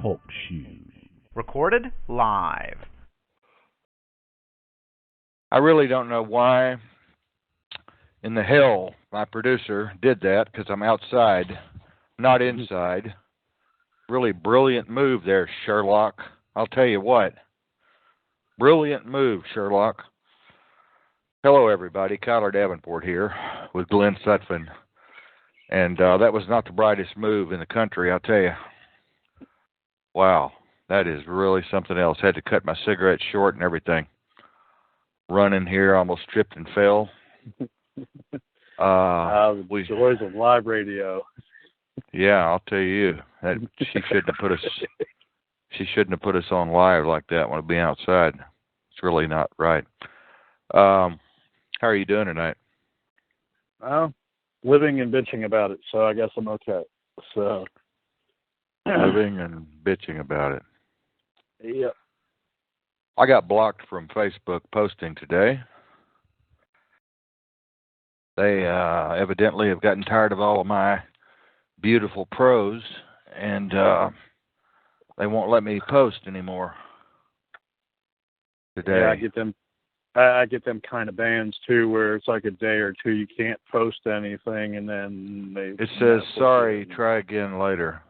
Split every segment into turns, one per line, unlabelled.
Talk Show.
Recorded live.
I really don't know why in the hell my producer did that, because I'm outside, not inside. Really brilliant move there, Sherlock. I'll tell you what. Brilliant move, Sherlock. Hello, everybody. Kiler Davenport here with Glenn Sutphin. And that was not the brightest move in the country, I'll tell you. Wow, that is really something else. Had to cut my cigarette short and everything. Running here, almost tripped and fell.
The joys of live radio.
Yeah, I'll tell you. She shouldn't have put us. She shouldn't have put us on live like that when we be outside. It's really not right. How are you doing tonight?
Well, living and bitching about it, so I guess I'm okay. So
living and bitching about it.
Yep.
I got blocked from Facebook posting today. They evidently have gotten tired of all of my beautiful prose, and they won't let me post anymore today.
Yeah, I get them kind of bans too, where it's like a day or two you can't post anything, and then
it says, sorry, try again later.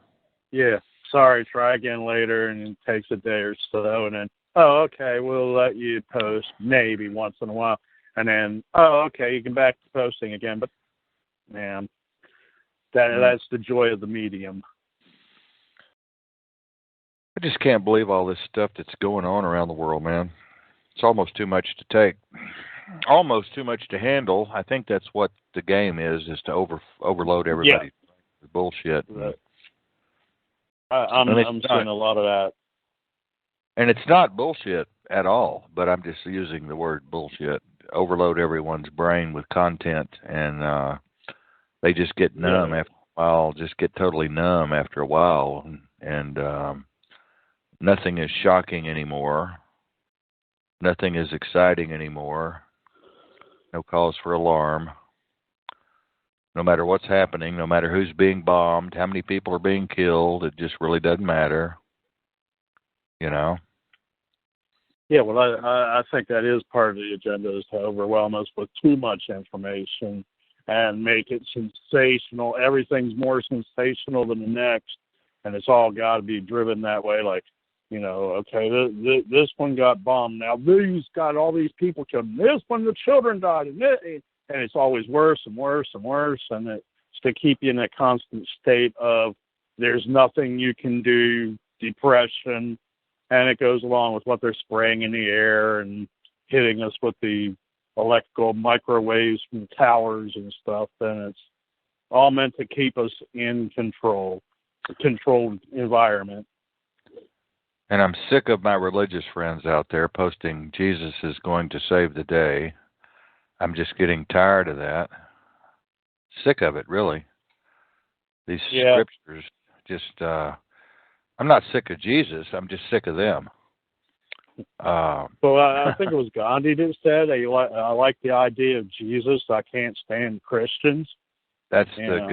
Yeah, sorry, try again later, and it takes a day or so, and then, oh, okay, we'll let you post maybe once in a while, and then, oh, okay, you can back to posting again, but, man, that's the joy of the medium.
I just can't believe all this stuff that's going on around the world, man. It's almost too much to take. Almost too much to handle. I think that's what the game is to overload everybody with bullshit.
Right. I'm seeing a lot of that.
And it's not bullshit at all, but I'm just using the word bullshit. Overload everyone's brain with content, and they just get numb after a while, just get totally numb after a while, and nothing is shocking anymore. Nothing is exciting anymore. No cause for alarm. No matter what's happening, no matter who's being bombed, how many people are being killed, it just really doesn't matter. You know?
Yeah, well, I think that is part of the agenda, is to overwhelm us with too much information and make it sensational. Everything's more sensational than the next, and it's all got to be driven that way. Like, you know, okay, this one got bombed. Now these got all these people killed. And this one, the children died. And it's always worse and worse and worse. And it's to keep you in a constant state of there's nothing you can do, depression. And it goes along with what they're spraying in the air and hitting us with the electrical microwaves from the towers and stuff. And it's all meant to keep us in control, a controlled environment.
And I'm sick of my religious friends out there posting Jesus is going to save the day. I'm just getting tired of that. Sick of it, really. These scriptures just, I'm not sick of Jesus. I'm just sick of them.
Well, I think it was Gandhi that said, I like the idea of Jesus. I can't stand Christians.
That's a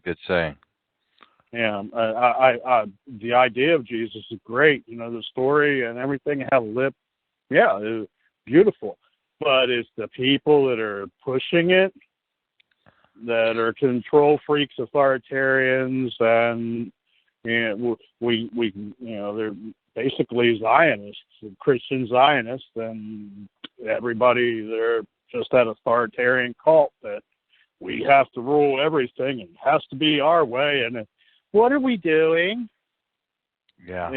good saying.
Yeah, the idea of Jesus is great. You know, the story and everything had a lip. Yeah, it was beautiful. But it's the people that are pushing it, that are control freaks, authoritarians, and they're basically Zionists, Christian Zionists, and everybody. They're just that authoritarian cult that we have to rule everything and it has to be our way. And what are we doing?
Yeah.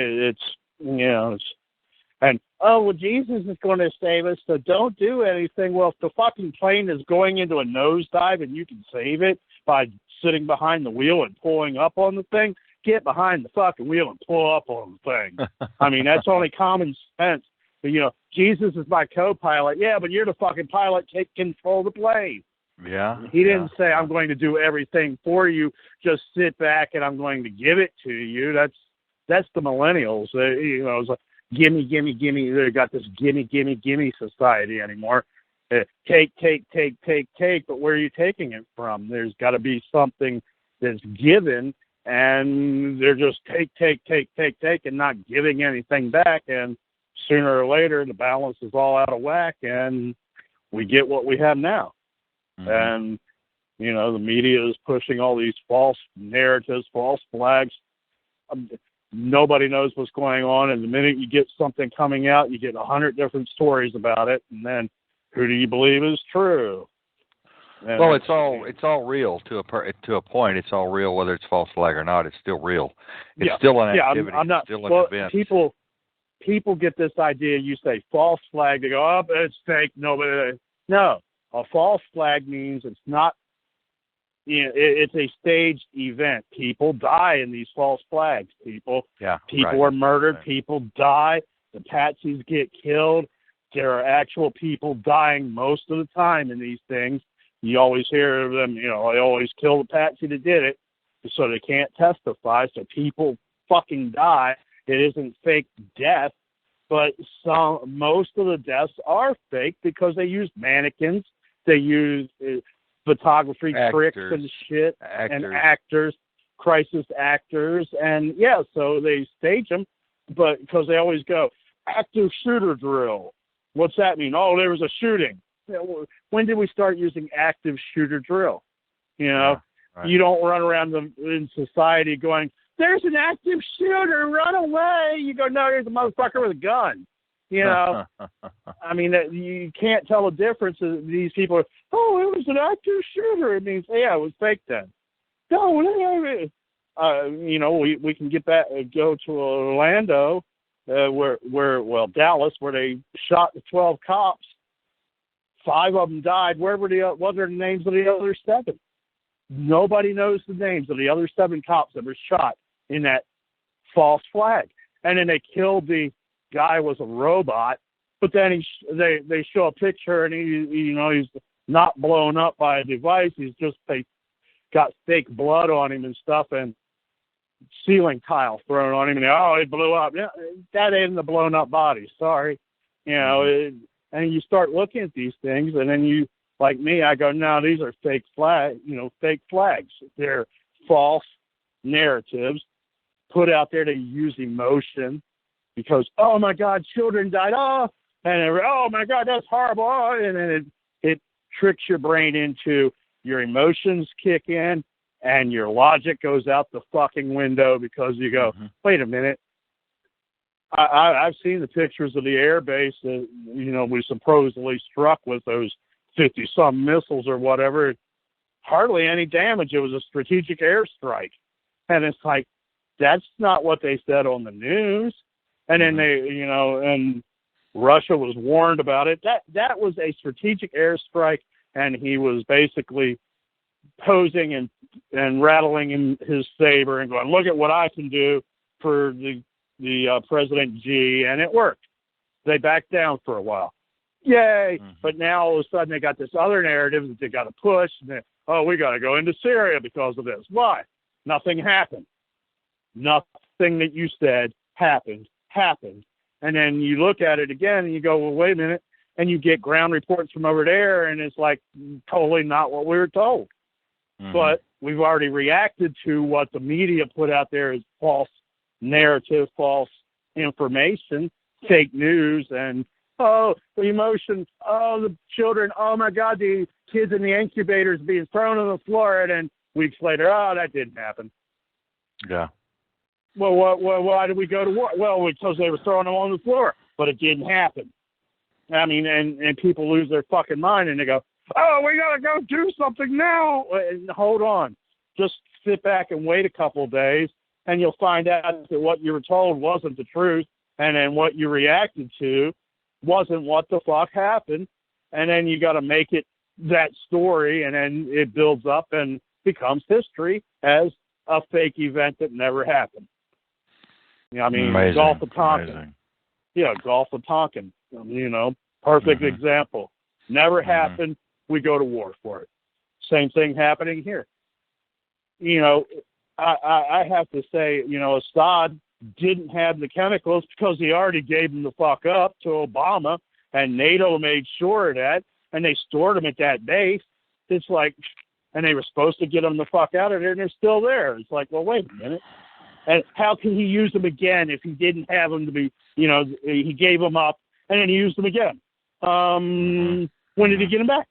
Well, Jesus is going to save us, so don't do anything. Well, if the fucking plane is going into a nosedive and you can save it by sitting behind the wheel and pulling up on the thing, get behind the fucking wheel and pull up on the thing. I mean, that's only common sense. But, Jesus is my co-pilot. Yeah, but you're the fucking pilot. Take control of the plane.
Yeah.
He didn't say, I'm going to do everything for you. Just sit back and I'm going to give it to you. That's the millennials. It's like, gimme. They got this gimme society anymore. Take. But where are you taking it from? There's got to be something that's given and they're just take, and not giving anything back. And sooner or later, the balance is all out of whack, and we get what we have now. Mm-hmm. And, you know, the media is pushing all these false narratives, false flags. Nobody knows what's going on, and the minute you get something coming out, you get 100 different stories about it, and then who do you believe is true? And
well, it's all real to a point. It's all real, whether it's false flag or not. It's still real. It's still an activity.
I'm not,
it's still an event.
People get this idea. You say false flag, they go, "Oh, it's fake." Nobody. No, a false flag means it's not. You know, it's a staged event. People die in these false flags. People are murdered. Right. People die. The patsies get killed. There are actual people dying most of the time in these things. You always hear them, you know, they always kill the patsy that did it, so they can't testify. So people fucking die. It isn't fake death, but most of the deaths are fake because they use mannequins. They use photography tricks and shit, and actors, crisis actors, and so they stage them, but because they always go active shooter drill. What's that mean? Oh, there was a shooting. When did we start using active shooter drill? You know, You don't run around in society going, "There's an active shooter, run away." You go, "No, there's a motherfucker with a gun." You know, I mean, you can't tell the difference. These people are, "Oh, it was an active shooter." It means, yeah, it was fake then. No, you know, we can go to Orlando, Dallas, where they shot the 12 cops. 5 of them died. What are the names of the other 7? Nobody knows the names of the other 7 cops that were shot in that false flag. And then they killed the guy was a robot, but then they show a picture and he's not blown up by a device. He's just got fake blood on him and stuff and ceiling tile thrown on him, and it blew up. Yeah, that isn't a blown up body. Sorry, you know. And you start looking at these things, and then you, like me, I go, no, these are fake flags. They're false narratives put out there to use emotion. Because, oh, my God, children died, oh, my God, that's horrible, and then it tricks your brain into your emotions kick in, and your logic goes out the fucking window because you go, wait a minute, I've seen the pictures of the air base that, you know, we supposedly struck with those 50-some missiles or whatever. Hardly any damage. It was a strategic airstrike. And it's like, that's not what they said on the news. And then and Russia was warned about it. That was a strategic airstrike, and he was basically posing and rattling in his saber and going, "Look at what I can do for the President G," and it worked. They backed down for a while. Yay! But now all of a sudden they got this other narrative that they got to push. And we got to go into Syria because of this. Why? Nothing happened. Nothing that you said happened. And then you look at it again and you go, well, wait a minute. And you get ground reports from over there, and it's like totally not what we were told. But we've already reacted to what the media put out there as false narrative, false information, fake news, and the emotion, the children, oh my God, the kids in the incubators being thrown on the floor, and then weeks later, that didn't happen.
Yeah.
Well, why did we go to war? Well, because they were throwing them on the floor, but it didn't happen. I mean, and people lose their fucking mind, and they go, "Oh, we got to go do something now." And hold on. Just sit back and wait a couple of days, and you'll find out that what you were told wasn't the truth, and then what you reacted to wasn't what the fuck happened. And then you got to make it that story, and then it builds up and becomes history as a fake event that never happened. You know, I mean,
amazing.
Gulf of Tonkin. Yeah, Gulf of Tonkin. You know, perfect example. Never happened. We go to war for it. Same thing happening here. You know, I have to say, you know, Assad didn't have the chemicals because he already gave them the fuck up to Obama, and NATO made sure of that, and they stored them at that base. It's like, and they were supposed to get them the fuck out of there, and they're still there. It's like, well, wait a minute. And how can he use them again if he didn't have them to be, he gave them up, and then he used them again? When did he get them back?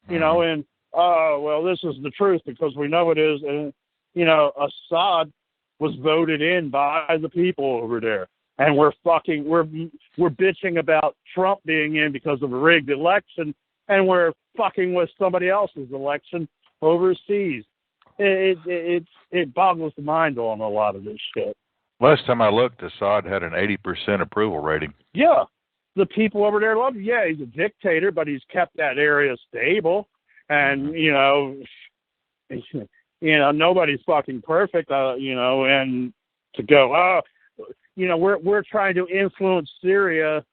And, well, this is the truth because we know it is. And, Assad was voted in by the people over there. And we're bitching about Trump being in because of a rigged election, and we're fucking with somebody else's election overseas. It boggles the mind on a lot of this shit.
Last time I looked, Assad had an 80% approval rating.
Yeah. The people over there love him. Yeah, he's a dictator, but he's kept that area stable. And, nobody's fucking perfect, and to go, we're trying to influence Syria.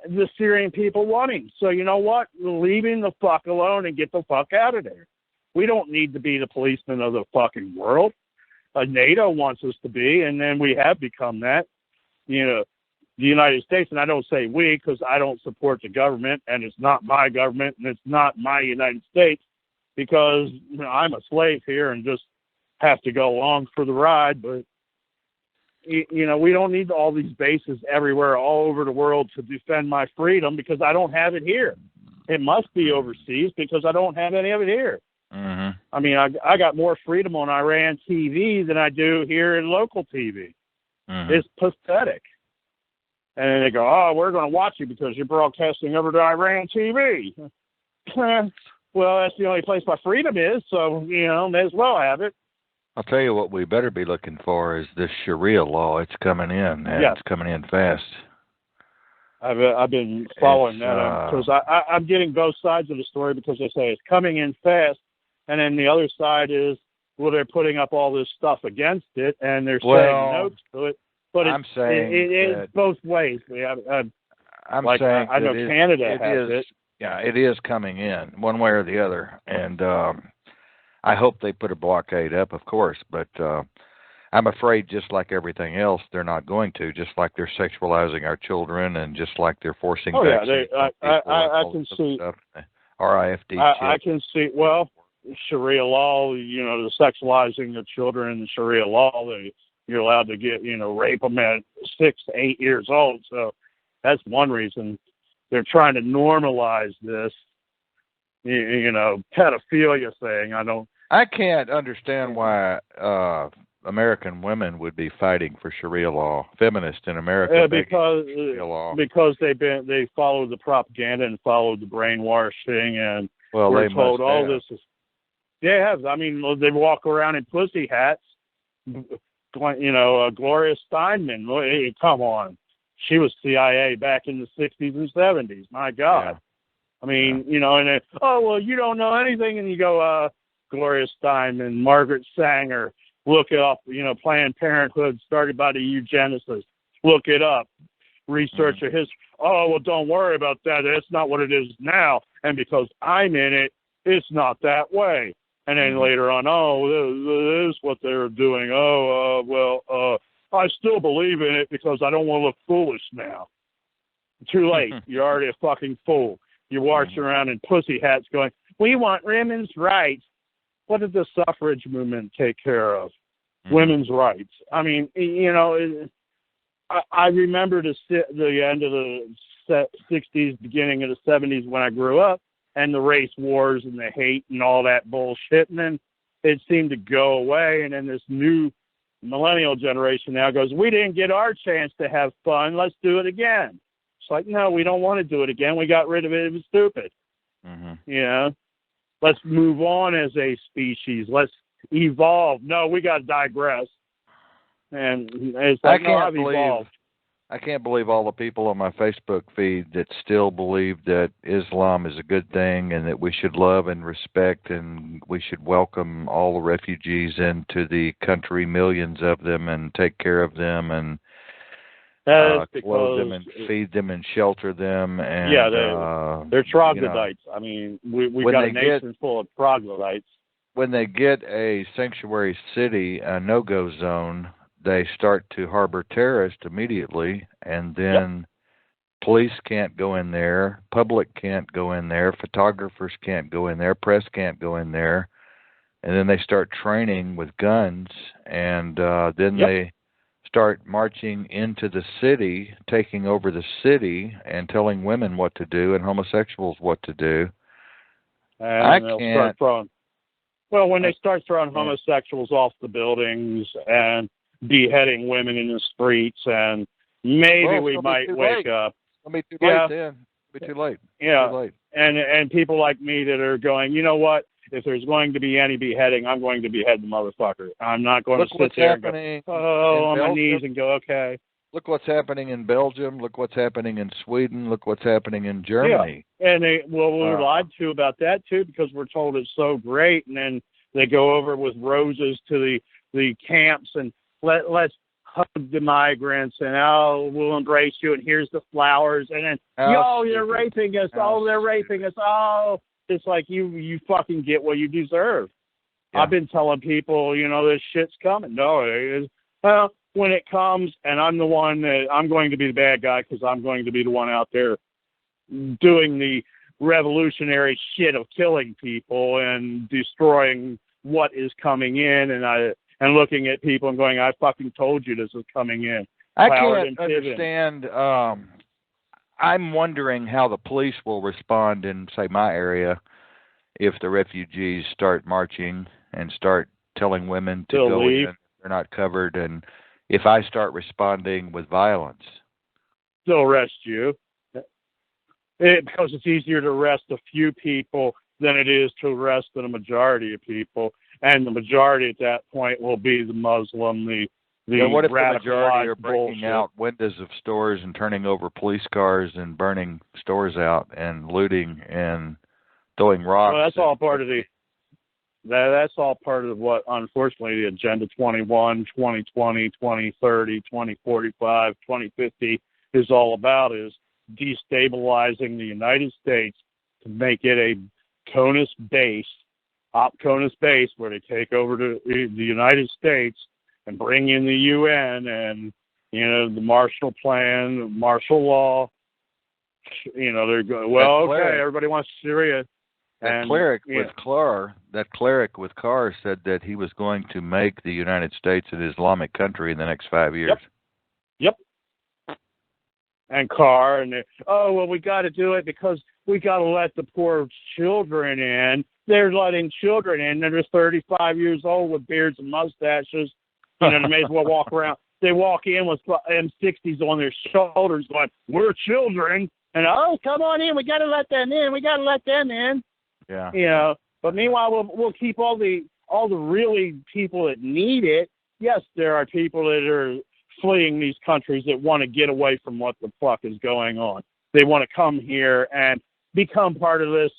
The Syrian people want him. So you know what? Leave him the fuck alone and get the fuck out of there. We don't need to be the policemen of the fucking world. NATO wants us to be, and then we have become that. The United States, and I don't say we because I don't support the government, and it's not my government, and it's not my United States because I'm a slave here and just have to go along for the ride. But, we don't need all these bases everywhere, all over the world to defend my freedom because I don't have it here. It must be overseas because I don't have any of it here.
Mm-hmm.
I mean, I got more freedom on Iran TV than I do here in local TV.
Mm-hmm.
It's pathetic. And they go, oh, we're going to watch you because you're broadcasting over to Iran TV. Well, that's the only place my freedom is, so, may as well have it.
I'll tell you what we better be looking for is this Sharia law. It's coming in, and It's coming in fast.
I've been following that because I'm getting both sides of the story because they say it's coming in fast, and then the other side is, well, they're putting up all this stuff against it, and they're saying no to it. But
I'm saying
it's both ways.
I'm
like,
saying
I know Canada has it.
Yeah, it is coming in one way or the other, and I hope they put a blockade up, of course. But I'm afraid, just like everything else, they're not going to. Just like they're sexualizing our children, and just like they're forcing.
Oh yeah, I can see.
RIFD.
I can see. Well, Sharia law, the sexualizing of children in the Sharia law, you're allowed to rape them at 6 to 8 years old. So that's one reason they're trying to normalize this, pedophilia thing.
I can't understand why American women would be fighting for Sharia law. Feminists in America
because
Sharia law.
Because they followed the propaganda and followed the brainwashing, and
we're
told all this is. They have. I mean, they walk around in pussy hats. Gloria Steinman. Hey, come on, she was CIA back in the 60s and 70s. My God.
Yeah.
I mean, and then, oh well, you don't know anything, and you go, Gloria Steinman, Margaret Sanger. Look it up. Planned Parenthood started by the eugenicists. Look it up. Research a history. Oh well, don't worry about that. That's not what it is now. And because I'm in it, it's not that way. And then later on, this is what they're doing. I still believe in it because I don't want to look foolish now. Too late. You're already a fucking fool. You're marching around in pussy hats going, we want women's rights. What did the suffrage movement take care of? Women's rights. I mean, I remember the end of the 60s, beginning of the 70s when I grew up, and the race wars and the hate and all that bullshit. And then it seemed to go away. And then this new millennial generation now goes, we didn't get our chance to have fun. Let's do it again. It's like, no, we don't want to do it again. We got rid of it. It was stupid. Let's move on as a species. Let's evolve. No, we got to digress. And it's like, I've evolved.
I can't believe all the people on my Facebook feed that still believe that Islam is a good thing and that we should love and respect and we should welcome all the refugees into the country, millions of them, and take care of them and clothe them and feed them and shelter them. And
they're troglodytes. I mean, we've got a nation full of troglodytes.
When they get a sanctuary city, a no-go zone, they start to harbor terrorists immediately, and then police can't go in there, public can't go in there, photographers can't go in there, press can't go in there. and then they start training with guns, and then they start marching into the city, taking over the city, and telling women what to do and homosexuals what to do.
And they'll start throwing. Well, when they start throwing homosexuals off the buildings and beheading women in the streets, and maybe we might wake up.
It'll be too late then. It'll be too late.
Yeah.
Too late.
And people like me that are going, you know what? If there's going to be any beheading, I'm going to behead the motherfucker. I'm not going to sit there and go, on my knees and go, okay.
Look what's happening in Belgium. Look what's happening in Sweden. Look what's happening in Germany.
Yeah. And we're lied to about that, too, because we're told it's so great. And then they go over with roses to the camps and let's hug the migrants and, we'll embrace you and here's the flowers. And then, they're raping us. They're raping us. It's like you fucking get what you deserve. Yeah. I've been telling people, this shit's coming. No, it is. Well, when it comes, and I'm the one that I'm going to be the bad guy because I'm going to be the one out there doing the revolutionary shit of killing people and destroying what is coming in, and looking at people and going, I fucking told you this is coming in.
I can't understand. I'm wondering how the police will respond in, say, my area if the refugees start marching and start telling women to go in. They're not covered. And if I start responding with violence.
They'll arrest you. Because it's easier to arrest a few people than it is to arrest the majority of people. And the majority at that point will be the Muslim,
what if the majority are breaking out windows of stores and turning over police cars and burning stores out and looting and throwing rocks?
Well, that's all part of that's all part of what, unfortunately, the Agenda 21, 2020, 2030, 2045, 2050 is all about, is destabilizing the United States to make it a CONUS base, where they take over the United States and bring in the UN and, the Marshall Plan, martial law. They're going, everybody wants Syria.
That cleric with Carr said that he was going to make the United States an Islamic country in the next 5 years.
Yep. And Carr, we got to do it because we got to let the poor children in. They're letting children in that are 35 years old with beards and mustaches. They may as well walk around. They walk in with M60s on their shoulders going, we're children. And, come on in. We got to let them in. Yeah. But meanwhile, we'll keep all the really people that need it. Yes, there are people that are fleeing these countries that want to get away from what the fuck is going on. They want to come here and become part of this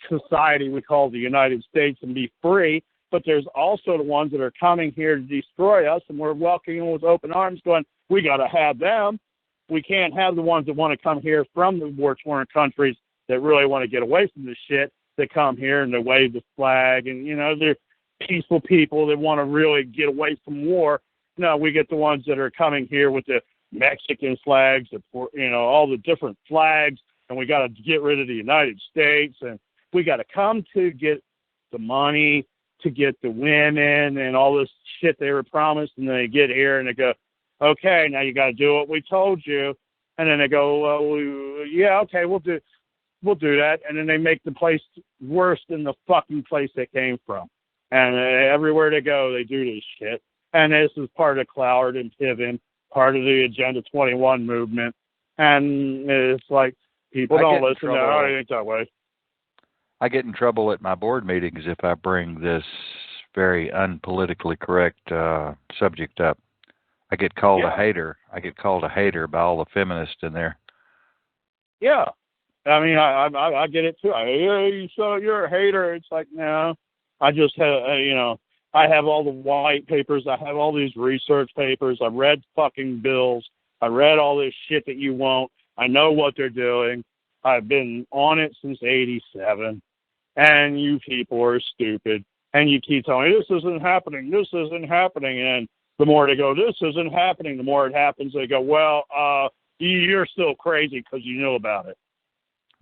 society we call the United States and be free. But there's also the ones that are coming here to destroy us, and we're welcoming them with open arms going, we got to have them. We can't have the ones that want to come here from the war-torn countries that really want to get away from this shit, that come here and they wave the flag, and, they're peaceful people that want to really get away from war. No, we get the ones that are coming here with the Mexican flags, all the different flags, and we got to get rid of the United States, and we got to come to get the money, to get the women and all this shit they were promised, and then they get here and they go, okay, now you got to do what we told you. And then they go, we'll do that. And then they make the place worse than the fucking place they came from. And everywhere they go, they do this shit. And this is part of Cloward and Piven, part of the Agenda 21 movement. And it's like, people don't listen. No, it ain't that way.
I get in trouble at my board meetings if I bring this very unpolitically correct subject up. I get called a hater. I get called a hater by all the feminists in there.
Yeah. I mean, I get it too. You're a hater. It's like, no. I just have, I have all the white papers. I have all these research papers. I read fucking bills. I read all this shit that you won't. I know what they're doing. I've been on it since 87. And you people are stupid. And you keep telling me, this isn't happening. This isn't happening. And the more they go, this isn't happening, the more it happens. They go, well, you're still crazy because you knew about it.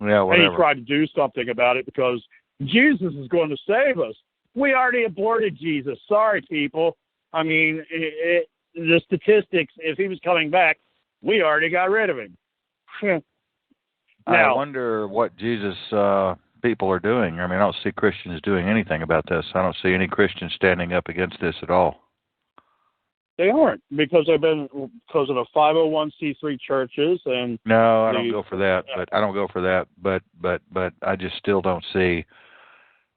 Yeah, whatever.
And you try to do something about it because Jesus is going to save us. We already aborted Jesus. Sorry, people. I mean, the statistics, if he was coming back, we already got rid of him.
I wonder what Jesus people are doing. I mean, I don't see Christians doing anything about this. I don't see any Christians standing up against this at all.
They aren't, because of the 501c3 churches and.
No, I don't go for that. But I don't go for that. But I just still don't see.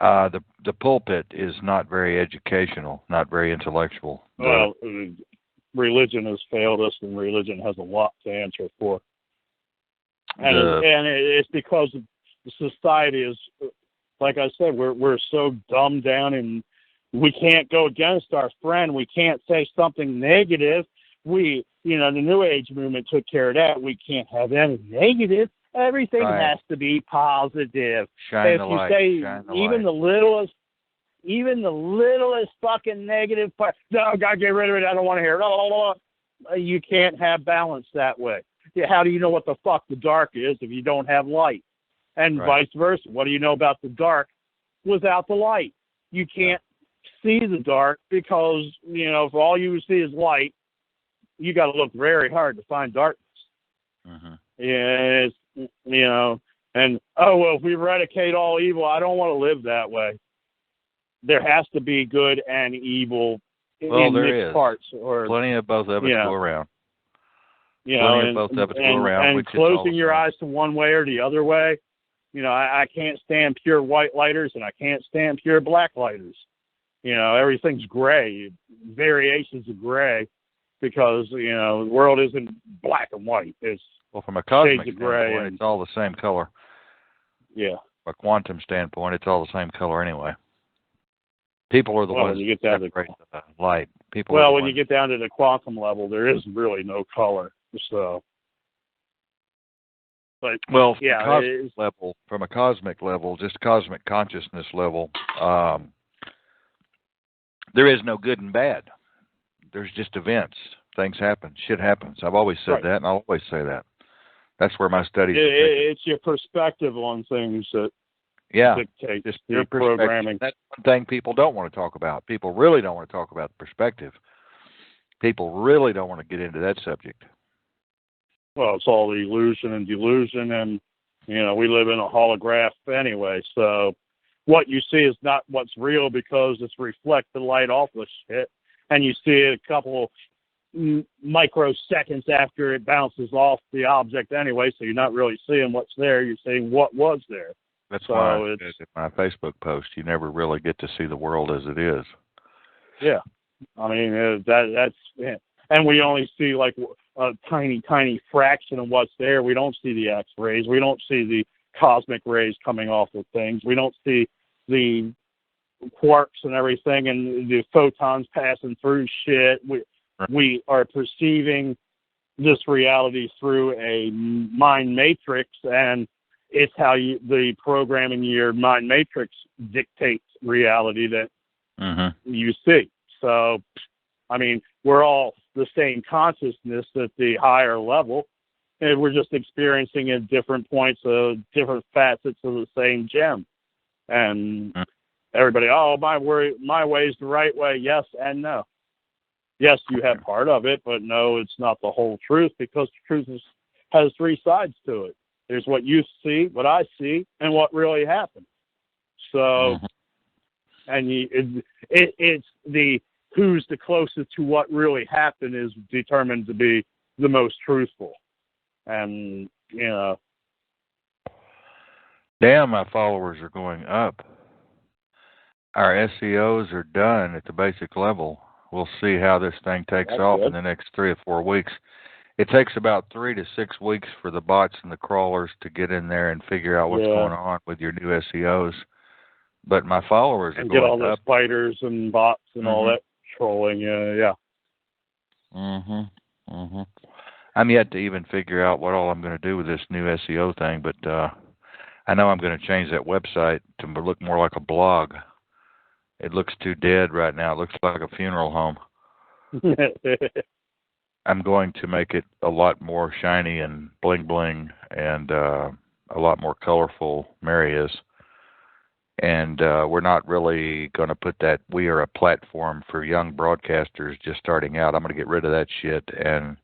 The pulpit is not very educational, not very intellectual.
Well, religion has failed us, and religion has a lot to answer for. And it's because society is, like I said, we're so dumbed down, and we can't go against our friend. We can't say something negative. The New Age movement took care of that. We can't have any negative. Everything has to be positive.
Shine
if
the
you
light.
say
Shine the
even
light.
the littlest fucking negative part, no, gotta get rid of it. I don't want to hear it. Blah, blah, blah. You can't have balance that way. How do you know what the fuck the dark is if you don't have light? And vice versa. What do you know about the dark without the light? You can't see the dark because, if all you see is light, you got to look very hard to find darkness.
Mm-hmm.
Yeah, if we eradicate all evil, I don't want to live that way. There has to be good and evil in mixed parts. Or
plenty of both of us go around.
And closing your eyes to one way or the other way. I can't stand pure white lighters, and I can't stand pure black lighters. Everything's gray, variations of gray, because the world isn't black and white. It's
from a cosmic
standpoint,
it's all the same color.
Yeah.
From a quantum standpoint, it's all the same color anyway. People are the ones
when you get down to
the light.
When you get down to the quantum level, there is really no color. So, but
from a cosmic level, just cosmic consciousness level, there is no good and bad. There's just events. Things happen. Shit happens. I've always said that, and I'll always say that. That's where my studies.
It's your perspective on things that dictate
just
your programming.
That's one thing people don't want to talk about. People really don't want to talk about the perspective. People really don't want to get into that subject.
Well, it's all the illusion and delusion, and we live in a holograph anyway. So what you see is not what's real because it's reflected light off the shit, and you see it a couple microseconds after it bounces off the object anyway. So you're not really seeing what's there. You're seeing what was there.
That's why I said in my Facebook post, you never really get to see the world as it is.
Yeah, I mean and we only see like a tiny fraction of what's there. We don't see the X-rays. We don't see the cosmic rays coming off of things. We don't see the quarks and everything and the photons passing through shit. We are perceiving this reality through a mind matrix, and it's how the programming your mind matrix dictates reality that you see. So, I mean, we're all the same consciousness at the higher level, and we're just experiencing at different points of different facets of the same gem. And everybody, my way is the right way. Yes and no. Yes, you have part of it, but no, it's not the whole truth, because the truth has three sides to it. There's what you see, what I see, and what really happened. So, and it's the who's the closest to what really happened is determined to be the most truthful. And,
Damn, my followers are going up. Our SEOs are done at the basic level. We'll see how this thing takes off in the next 3 or 4 weeks. It takes about 3 to 6 weeks for the bots and the crawlers to get in there and figure out what's going on with your new SEOs. But my followers are going up. And
get all the spiders and bots and all that trolling.
I'm yet to even figure out what all I'm going to do with this new SEO thing, but I know I'm going to change that website to look more like a blog. It looks too dead right now. It looks like a funeral home. I'm going to make it a lot more shiny and bling bling and a lot more colorful. Mary is. And we're not really going to put that. We are a platform for young broadcasters just starting out. I'm going to get rid of that shit and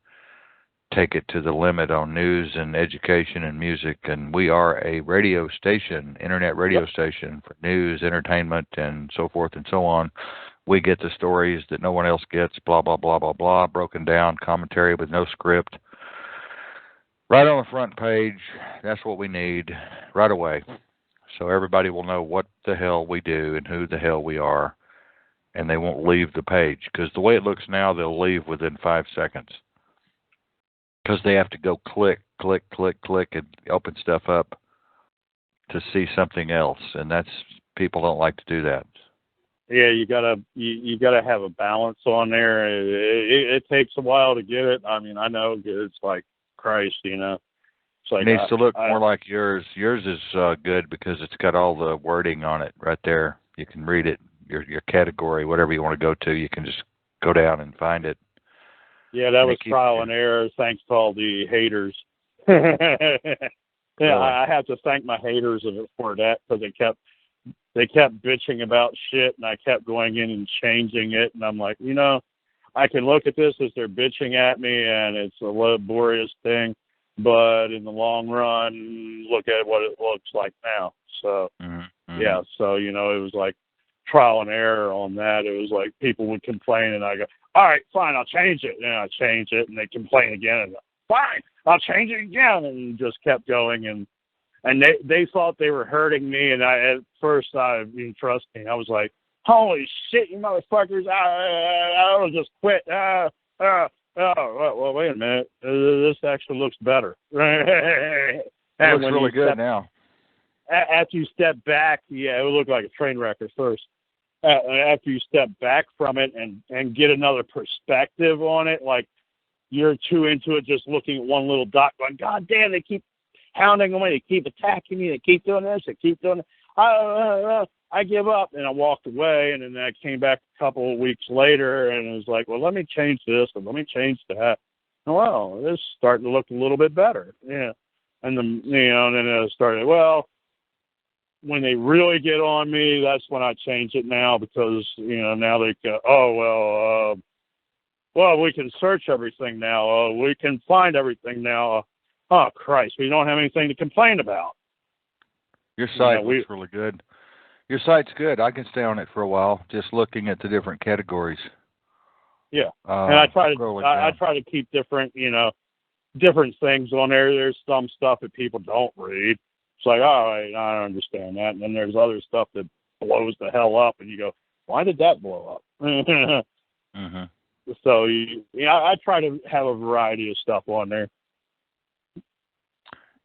take it to the limit on news and education and music. And we are a radio station, internet radio station for news, entertainment, and so forth and so on. We get the stories that no one else gets, blah, blah, blah, blah, blah, broken down, commentary with no script. Right on the front page, that's what we need right away. So everybody will know what the hell we do and who the hell we are, and they won't leave the page. Because the way it looks now, they'll leave within 5 seconds. Because they have to go click, click, click, click, and open stuff up to see something else. And that's, people don't like to do that.
Yeah, you gotta have a balance on there. It takes a while to get it. I mean, I know it's like Christ, you know. It's like,
It needs to look more like yours. Yours is good because it's got all the wording on it right there. You can read it, your category, whatever you want to go to. You can just go down and find it.
Yeah, that was trial and error, thanks to all the haters. Yeah, really? I have to thank my haters for that, because they kept bitching about shit, and I kept going in and changing it, and I'm like, you know, I can look at this as they're bitching at me, and it's a laborious thing. But in the long run, look at what it looks like now. So, yeah, so, you know, it was like trial and error on that. It was like people would complain, and I go, all right, fine, I'll change it. And I change it, and they complain again. And fine, I'll change it again. And just kept going. And they thought they were hurting me. And at first, you trust me, I was like, holy shit, you motherfuckers, I'll just quit. Oh, well, wait a minute. This actually looks better.
It looks really good now.
After you step back, yeah, it would look like a train wreck at first. After you step back from it and get another perspective on it, like you're too into it just looking at one little dot going, God damn, they keep hounding me, they keep attacking me, they keep doing this, they keep doing it. I give up, and I walked away, and then I came back a couple of weeks later, and it was like, well, let me change this, and let me change that. And, well, this is starting to look a little bit better, yeah. And then it started, well, when they really get on me, that's when I change it now, because, now they go, well, we can search everything now. We can find everything now. Oh, Christ, we don't have anything to complain about.
Your site looks really good. Your site's good. I can stay on it for a while, just looking at the different categories.
Yeah, and I try to keep different, different things on there. There's some stuff that people don't read. It's like, all right, I don't understand that. And then there's other stuff that blows the hell up, and you go, why did that blow up?
Mm-hmm.
So, I try to have a variety of stuff on there.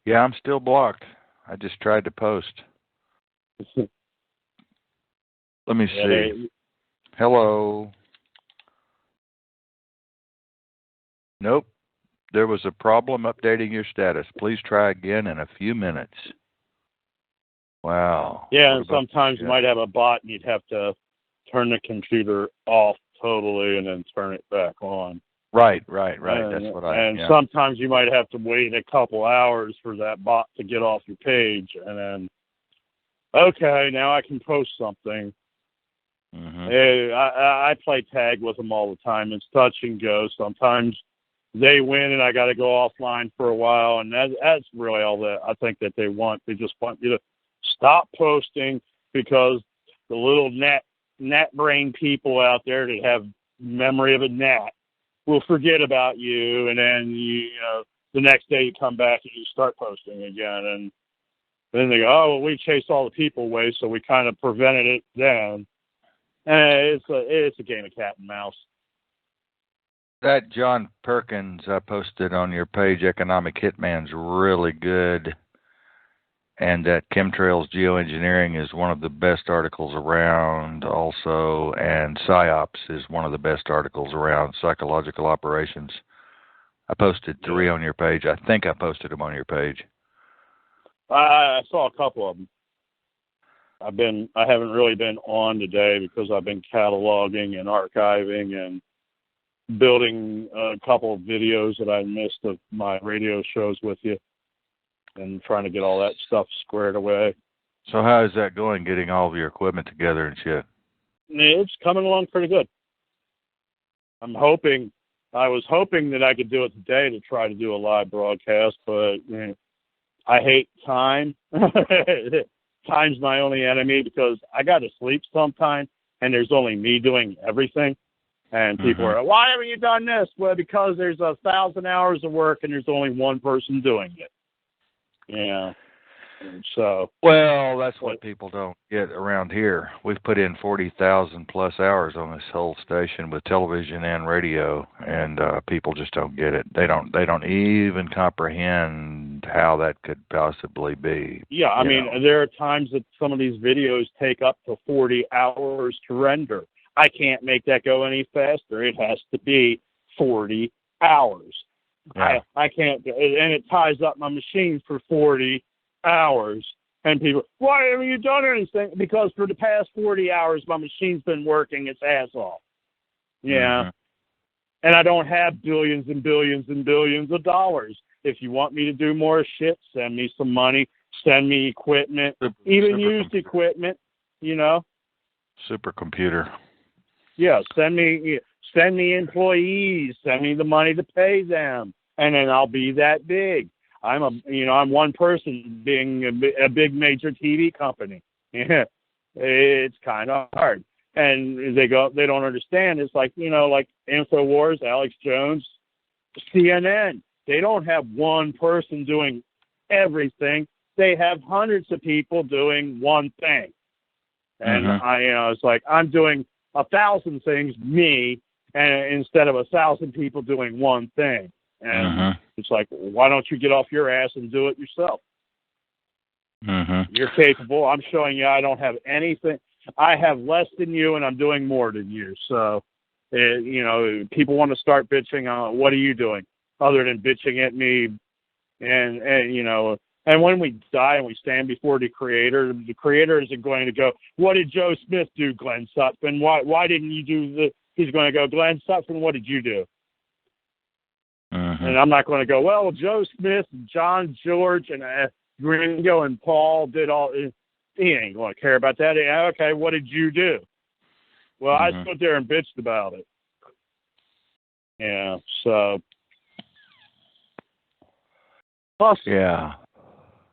Yeah, I'm still blocked. I just tried to post. Let me see. Hello. Nope. There was a problem updating your status. Please try again in a few minutes. Wow.
Yeah, and sometimes you might have a bot, and you'd have to turn the computer off totally and then turn it back on.
Right. That's what
And sometimes you might have to wait a couple hours for that bot to get off your page, and then, okay, now I can post something. Mm-hmm. I play tag with them all the time. It's touch and go. Sometimes they win, and I got to go offline for a while, and that's really all that I think that they want. They just want you to stop posting, because the little net brain people out there that have memory of a gnat will forget about you, and then the next day you come back and you start posting again, and then they go, oh, well, we chased all the people away, so we kind of prevented it then. And it's a game of cat and mouse.
That John Perkins I posted on your page, Economic Hitman's really good. And that Chemtrails Geoengineering is one of the best articles around also. And PsyOps is one of the best articles around, psychological operations. I posted 3 on your page. I think I posted them on your page.
I saw a couple of them. I haven't really been on today because I've been cataloging and archiving and building a couple of videos that I missed of my radio shows with you, and trying to get all that stuff squared away.
So how is that going, getting all of your equipment together and shit?
It's coming along pretty good. I was hoping that I could do it today to try to do a live broadcast, but I hate time. Time's my only enemy because I got to sleep sometime, and there's only me doing everything. And people are, why haven't you done this? Well, because there's 1,000 hours of work, and there's only one person doing it. Yeah. So.
Well, that's what people don't get around here. We've put in 40,000 plus hours on this whole station with television and radio, and people just don't get it. They don't even comprehend how that could possibly be.
Yeah, I mean, there are times that some of these videos take up to 40 hours to render. I can't make that go any faster. It has to be 40 hours.
Yeah.
I can't, and it ties up my machine for 40 hours. And people, why haven't you done anything? Because for the past 40 hours, my machine's been working its ass off. Yeah. And I don't have billions and billions and billions of dollars. If you want me to do more shit, send me some money, send me equipment, even used equipment,
Supercomputer.
Yeah, send me employees, send me the money to pay them, and then I'll be that big. I'm one person being a big major TV company. Yeah, it's kind of hard, and they don't understand. It's like like Infowars, Alex Jones, CNN. They don't have one person doing everything. They have hundreds of people doing one thing, and it's like I'm doing 1,000 things, me, and instead of 1,000 people doing one thing. And it's like, why don't you get off your ass and do it yourself? You're capable. I'm showing you I don't have anything. I have less than you, and I'm doing more than you. So, people want to start bitching. What are you doing other than bitching at me? And when we die and we stand before the Creator isn't going to go, what did Joe Smith do, Glenn Sutphin? Why didn't you do the? He's going to go, Glenn Sutphin, what did you do? And I'm not going to go, well, Joe Smith, John George, and Gringo and Paul did all. He ain't going to care about that. Okay, what did you do? Well, I stood there and bitched about it. Yeah, so. Plus,
yeah.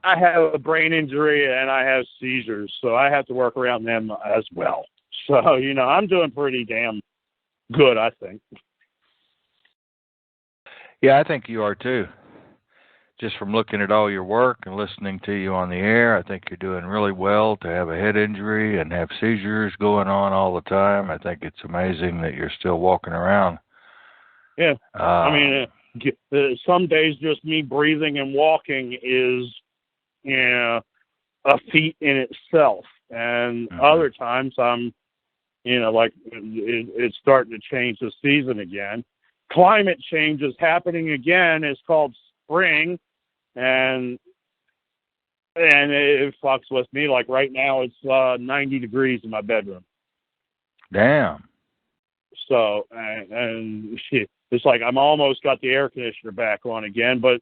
I have a brain injury and I have seizures, so I have to work around them as well. So, I'm doing pretty damn good, I think.
Yeah, I think you are too. Just from looking at all your work and listening to you on the air, I think you're doing really well to have a head injury and have seizures going on all the time. I think it's amazing that you're still walking around.
Yeah. Some days just me breathing and walking is, a feat in itself. And other times I'm, it's starting to change the season again. Climate change is happening again. It's called spring, and it fucks with me. Like right now, it's 90 degrees in my bedroom.
Damn.
So, and shit, it's like I'm almost got the air conditioner back on again, but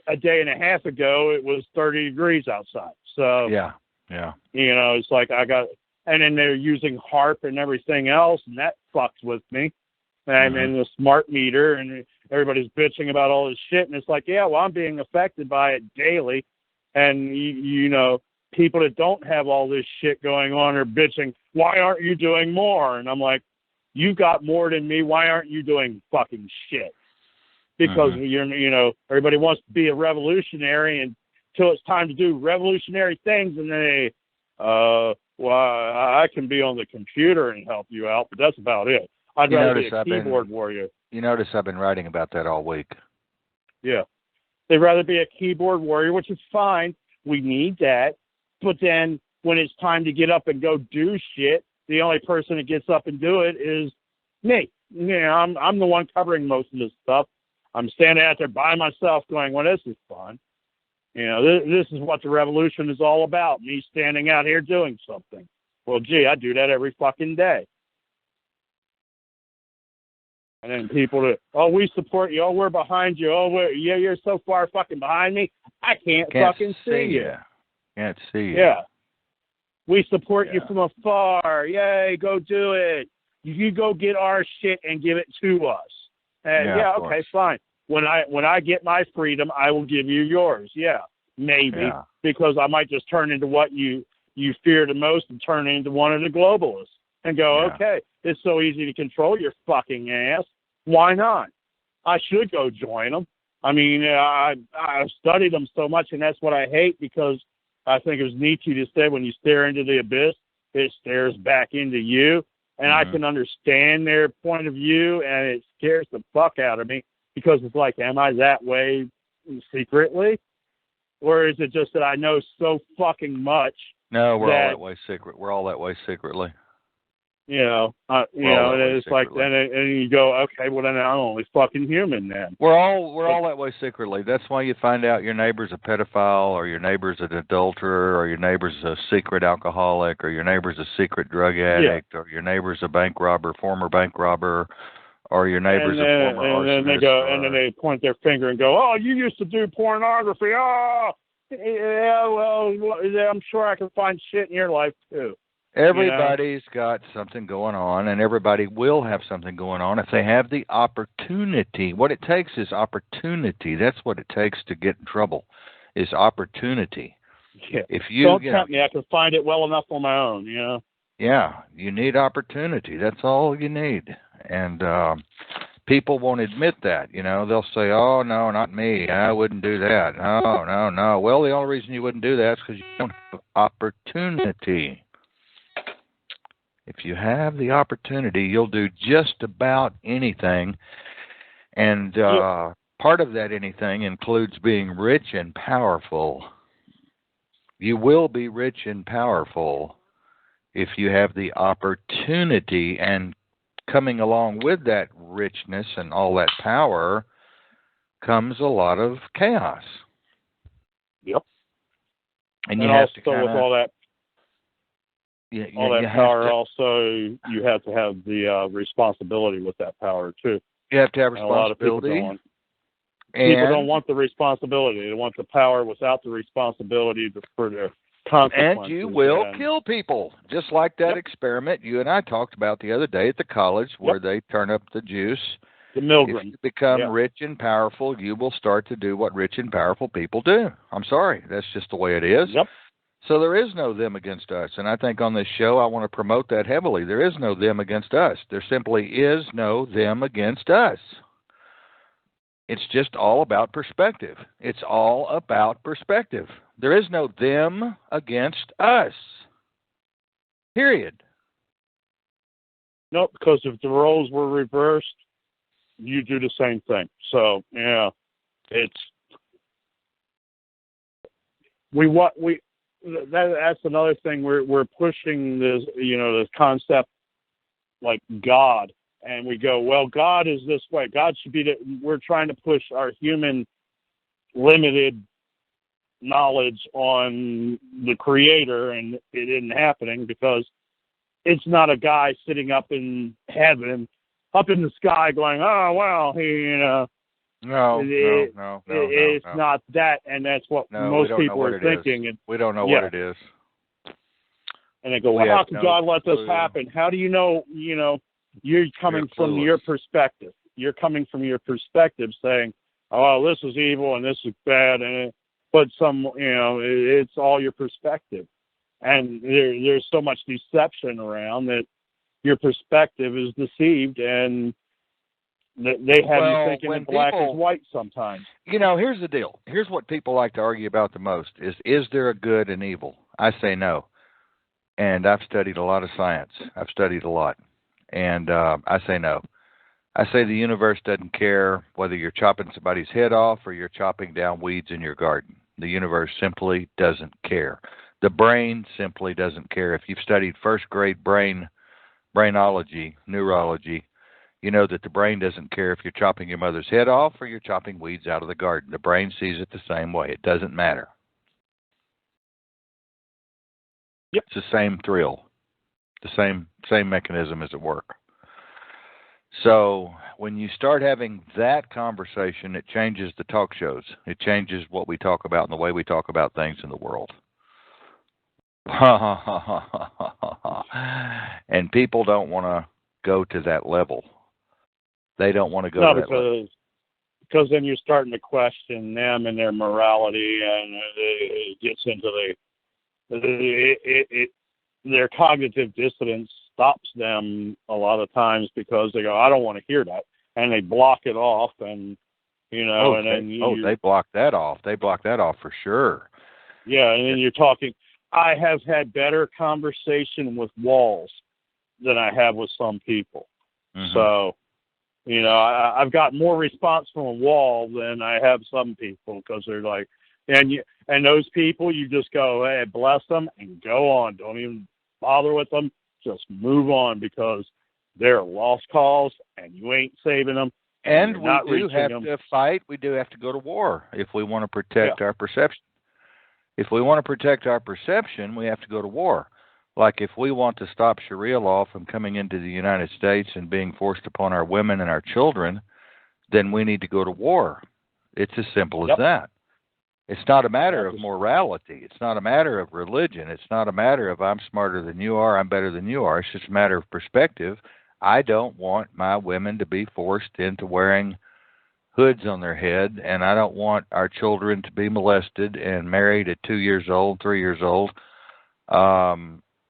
a day and a half ago it was 30 degrees outside. So
yeah.
It's like and then they're using HARP and everything else, and that fucks with me. And then the smart meter, and everybody's bitching about all this shit, and it's like, yeah, well, I'm being affected by it daily, and people that don't have all this shit going on are bitching, why aren't you doing more? And I'm like, you've got more than me, why aren't you doing fucking shit? Because everybody wants to be a revolutionary until it's time to do revolutionary things, and they, well, I can be on the computer and help you out, but that's about it. I'd rather be a keyboard warrior.
You notice I've been writing about that all week.
Yeah. They'd rather be a keyboard warrior, which is fine. We need that. But then when it's time to get up and go do shit, the only person that gets up and do it is me. I'm the one covering most of this stuff. I'm standing out there by myself going, well, this is fun. This is what the revolution is all about, me standing out here doing something. Well, gee, I do that every fucking day. And then people that, we support you. We're behind you. You're so far fucking behind me. I can't fucking see you.
Can't see you.
Yeah. We support you from afar. Yay, go do it. You go get our shit and give it to us. And okay, fine. When I get my freedom, I will give you yours. Yeah, maybe, because I might just turn into what you fear the most and turn into one of the globalists and go, okay, it's so easy to control your fucking ass. Why not? I should go join them. I mean, I've studied them so much, and that's what I hate, because I think it was Nietzsche that said, when you stare into the abyss, it stares back into you. And I can understand their point of view, and it scares the fuck out of me, because it's like, am I that way secretly? Or is it just that I know so fucking much?
No, we're all that way secret. We're all that way secretly.
And it's like, and you go, okay, well then I'm only fucking human then.
We're all that way secretly. That's why you find out your neighbor's a pedophile, or your neighbor's an adulterer, or your neighbor's a secret alcoholic, or your neighbor's a secret drug addict, or your neighbor's a bank robber, former bank robber, or your neighbor's a former arsonist.
And then they go, and then they point their finger and go, oh, you used to do pornography. Oh, yeah, well, I'm sure I can find shit in your life too.
Everybody's got something going on, and everybody will have something going on if they have the opportunity. What it takes is opportunity. That's what it takes to get in trouble, is opportunity.
Yeah.
If you
don't tempt me, I can find it well enough on my own.
Yeah, you need opportunity. That's all you need, and people won't admit that. They'll say, "Oh no, not me. I wouldn't do that." No. Well, the only reason you wouldn't do that is because you don't have opportunity. If you have the opportunity, you'll do just about anything. And part of that anything includes being rich and powerful. You will be rich and powerful if you have the opportunity. And coming along with that richness and all that power comes a lot of chaos.
Yep.
And you have to
with all that. All that power, also, you have to have the responsibility with that power, too.
You have to have responsibility.
People don't want the responsibility. They want the power without the responsibility for the consequences.
And you will kill people, just like that experiment you and I talked about the other day at the college, where they turn up the juice.
The Milgram.
If you become rich and powerful, you will start to do what rich and powerful people do. I'm sorry. That's just the way it is.
Yep.
So there is no them against us. And I think on this show, I want to promote that heavily. There is no them against us. There simply is no them against us. It's just all about perspective. It's all about perspective. There is no them against us. Period.
No, because if the roles were reversed, you do the same thing. So, that's another thing. We're pushing this, this concept like God, and we go, well, God is this way. God should be we're trying to push our human limited knowledge on the Creator, and it isn't happening because it's not a guy sitting up in heaven, up in the sky, going, oh well,
No.
It's not that, and that's what most people are thinking.
We don't know what it is.
And they go, well, how can God let this happen? How do you know, you're coming from your perspective. You're coming from your perspective saying, oh, this is evil and this is bad. But it's all your perspective. And there's so much deception around that your perspective is deceived, and they have you thinking in black is white sometimes.
Here's the deal. Here's what people like to argue about the most is there a good and evil? I say no. And I've studied a lot of science. I've studied a lot. And I say no. I say the universe doesn't care whether you're chopping somebody's head off or you're chopping down weeds in your garden. The universe simply doesn't care. The brain simply doesn't care. If you've studied first grade brainology, neurology, you know that the brain doesn't care if you're chopping your mother's head off or you're chopping weeds out of the garden. The brain sees it the same way. It doesn't matter.
Yep.
It's the same thrill. The same mechanism is at work. So when you start having that conversation, it changes the talk shows. It changes what we talk about and the way we talk about things in the world. And people don't want to go to that level. They don't want to go
No,
to that level.
because then you're starting to question them and their morality, and it gets into their cognitive dissonance stops them a lot of times because they go, I don't want to hear that, and they block it off, and
they block that off. They block that off for sure.
Yeah, and then you're talking. I have had better conversation with walls than I have with some people.
Mm-hmm.
So, I've got more response from a wall than I have some people because they're like, and those people, you just go, hey, bless them and go on. Don't even bother with them. Just move on because they're lost cause and you ain't saving them.
And we do have to fight. We do have to go to war if we want to protect our perception. If we want to protect our perception, we have to go to war. Like if we want to stop Sharia law from coming into the United States and being forced upon our women and our children, then we need to go to war. It's as simple as that. It's not a matter of morality. It's not a matter of religion. It's not a matter of I'm smarter than you are, I'm better than you are. It's just a matter of perspective. I don't want my women to be forced into wearing hoods on their head, and I don't want our children to be molested and married at 2 years old, 3 years old.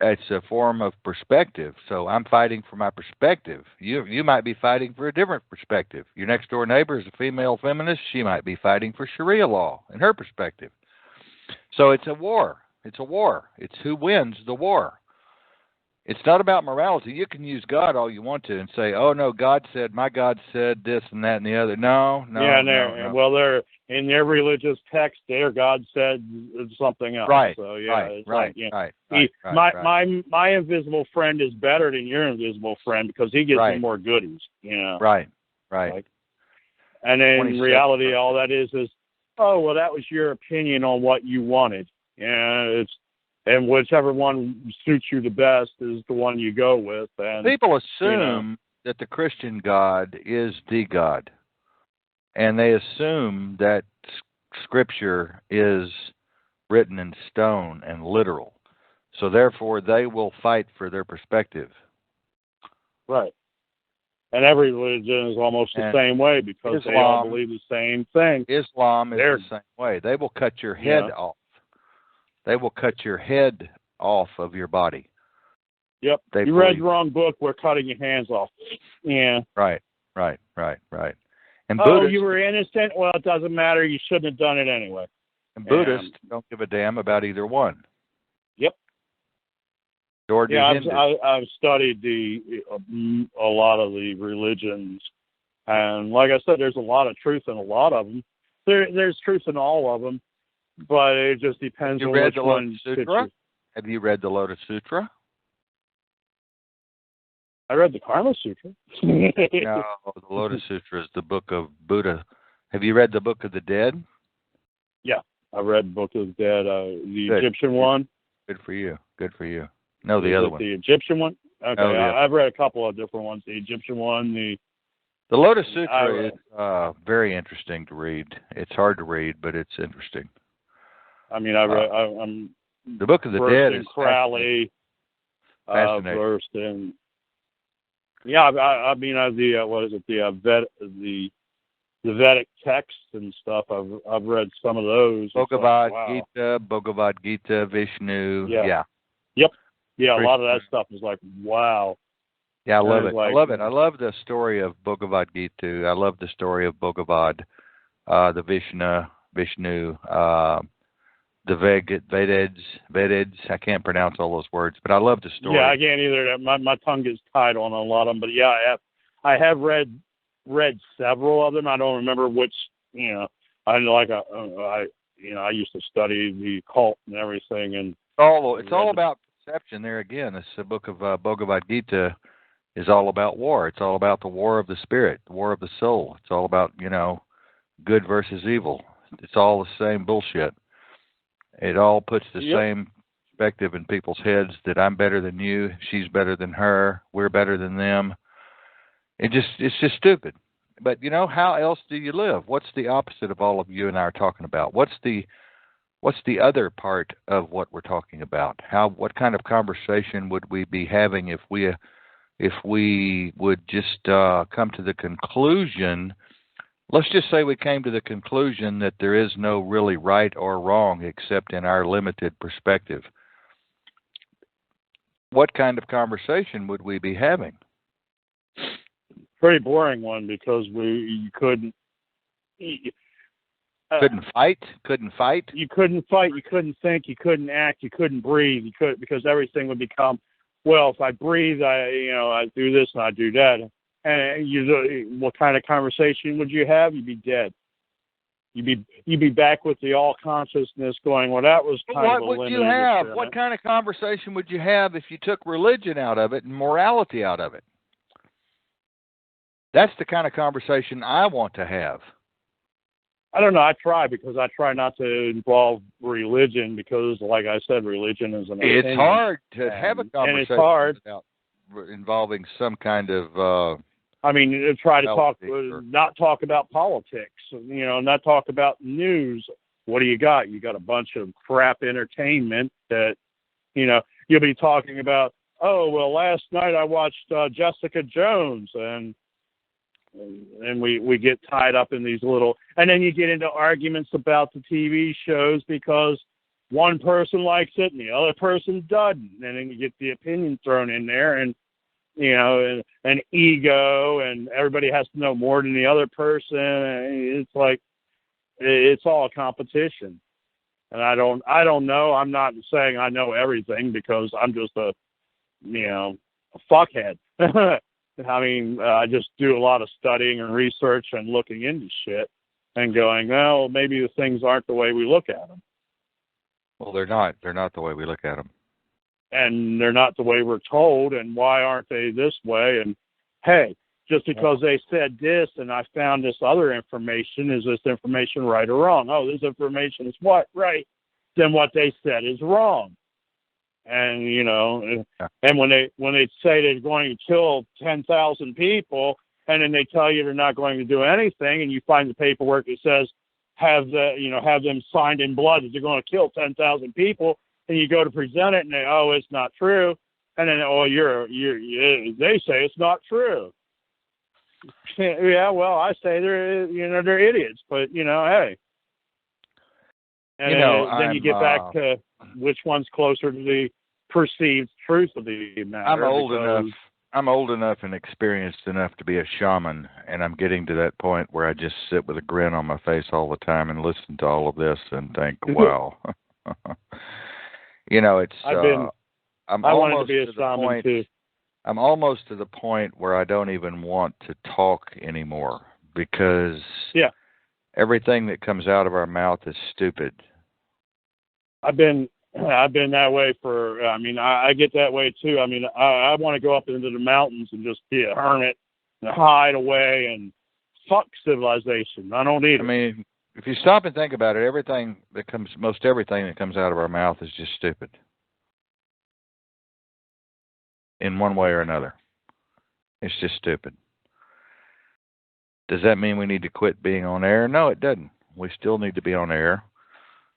It's a form of perspective. So I'm fighting for my perspective. You might be fighting for a different perspective. Your next door neighbor is a female feminist. She might be fighting for Sharia law in her perspective. So it's a war. It's a war. It's who wins the war. It's not about morality. You can use God all you want to and say, oh, no, my God said this and that and the other. No.
Well, they're in their religious text, their God said something else.
Right,
so,
right.
My invisible friend is better than your invisible friend because he gives me more goodies,
Right.
And then in reality, all that is, oh, well, that was your opinion on what you wanted. And whichever one suits you the best is the one you go with. And
people assume that the Christian God is the God. And they assume that Scripture is written in stone and literal. So therefore, they will fight for their perspective.
Right. And every religion is almost the same way because they all believe the same thing.
Islam is the same way. They will cut your head off. They will cut your head off of your body.
Yep. You read the wrong book. We're cutting your hands off. Yeah.
Right. And
Buddhists, you were innocent? Well, it doesn't matter. You shouldn't have done it anyway.
And Buddhists don't give a damn about either one.
Yep. I've studied a lot of the religions. And like I said, there's a lot of truth in a lot of them. There's truth in all of them. But it just depends on which one fits you.
Have you read the Lotus Sutra?
I read the Karma Sutra.
No, the Lotus Sutra is the book of Buddha. Have you read the Book of the Dead?
Yeah, I read the Book of the Dead, the Egyptian one.
Good for you. No, the other one.
The Egyptian one? Okay, I've read a couple of different ones. The Egyptian one,
The Lotus Sutra is very interesting to read. It's hard to read, but it's interesting.
I mean, I'm
the Book of the Dead is
Crowley,
fascinating.
Versed in. Yeah, I mean, the Vedic texts and stuff. I've read some of those.
Bhagavad Gita, Vishnu.
Yeah. Yep. Yeah, a lot of that stuff is like, wow.
Yeah, I love it. I love it. I love the story of Bhagavad Gita. I love the story of Bhagavad, the Vishnu, the Vedas. I can't pronounce all those words, but I love the story.
Yeah, I can't either. My tongue gets tied on a lot of them, but yeah, I have read several of them. I don't remember which. I used to study the cult and everything, and
it's all about perception. There again, this book of Bhagavad Gita is all about war. It's all about the war of the spirit, the war of the soul. It's all about good versus evil. It's all the same bullshit. It all puts the same perspective in people's heads that I'm better than you, she's better than her, we're better than them. It's just stupid. But how else do you live? What's the opposite of all of you and I are talking about? What's the what's the other part of what we're talking about? What kind of conversation would we be having if we would just come to the conclusion? Let's just say we came to the conclusion that there is no really right or wrong except in our limited perspective. What kind of conversation would we be having?
Pretty boring one, because you couldn't
fight.
You couldn't fight. You couldn't think. You couldn't act. You couldn't breathe. Because everything would become, well, if I breathe, I do this and I do that. And what kind of conversation would you have? You'd be dead. You'd be back with the all consciousness going, well, that was kind of a
what would you have? What kind of conversation would you have if you took religion out of it and morality out of it? That's the kind of conversation I want to have.
I don't know. I try not to involve religion, because, like I said, religion is an opinion.
It's hard to have a conversation,
and it's hard
without involving some kind of.
Try to not talk about politics. Not talk about news. What do you got? You got a bunch of crap entertainment that, you'll be talking about. Oh, well, last night I watched Jessica Jones, and we get tied up in these little, and then you get into arguments about the TV shows because one person likes it and the other person doesn't, and then you get the opinion thrown in there, and and ego, and everybody has to know more than the other person. It's like, it's all a competition, and I don't know. I'm not saying I know everything, because I'm just a fuckhead. I just do a lot of studying and research and looking into shit and going, well, maybe the things aren't the way we look at them.
Well, they're not. They're not the way we look at them.
And they're not the way we're told, and why aren't they this way? And, hey, just because they said this and I found this other information, is this information right or wrong? Oh, this information is what? Right. Then what they said is wrong. And, and when they say they're going to kill 10,000 people, and then they tell you they're not going to do anything, and you find the paperwork that says have them signed in blood that they're going to kill 10,000 people, and you go to present it, and it's not true, and then they say it's not true. Yeah, well, I say they're idiots, but hey. And then you get back to which one's closer to the perceived truth of the matter.
I'm old enough and experienced enough to be a shaman, and I'm getting to that point where I just sit with a grin on my face all the time and listen to all of this and think, wow. It's. I wanted to be a shaman too. I'm almost to the point where I don't even want to talk anymore, because everything that comes out of our mouth is stupid. I've been that way for. I get that way too. I want to go up into the mountains and just be a hermit and hide away and fuck civilization. I don't need it. If you stop and think about it, most everything that comes out of our mouth is just stupid. In one way or another. It's just stupid. Does that mean we need to quit being on air? No, it doesn't. We still need to be on air.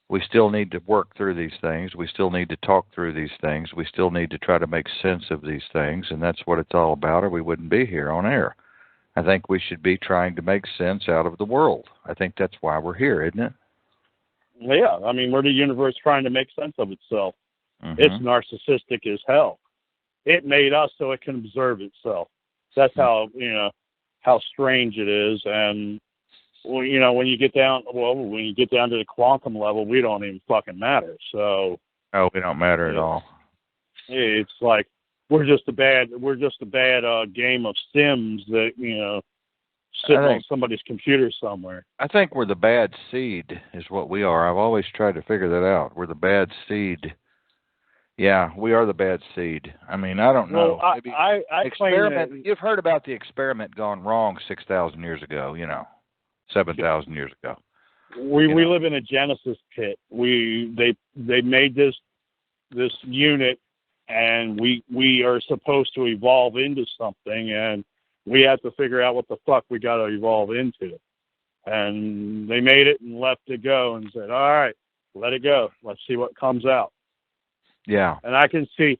We still need to work through these things. We still need to talk through these things. We still need to try to make sense of these things, and that's what it's all about, or we wouldn't be here on air. I think we should be trying to make sense out of the world. I think that's why we're here, isn't it?
Yeah, we're the universe trying to make sense of itself. Mm-hmm. It's narcissistic as hell. It made us so it can observe itself. That's how strange it is. And when you get down to the quantum level, we don't even fucking matter. So
we don't matter at all.
It's like we're just a bad game of Sims that sitting on somebody's computer somewhere.
I think we're the bad seed is what we are. I've always tried to figure that out. We're the bad seed. Yeah, we are the bad seed. I don't know.
Well, I
experiment. You've heard about the experiment gone wrong 6,000 years ago. 7,000 years ago.
We live in a Genesis pit. They made this unit, and we are supposed to evolve into something, and we have to figure out what the fuck we got to evolve into. And they made it and left it go and said, all right, let it go. Let's see what comes out.
Yeah.
And I can see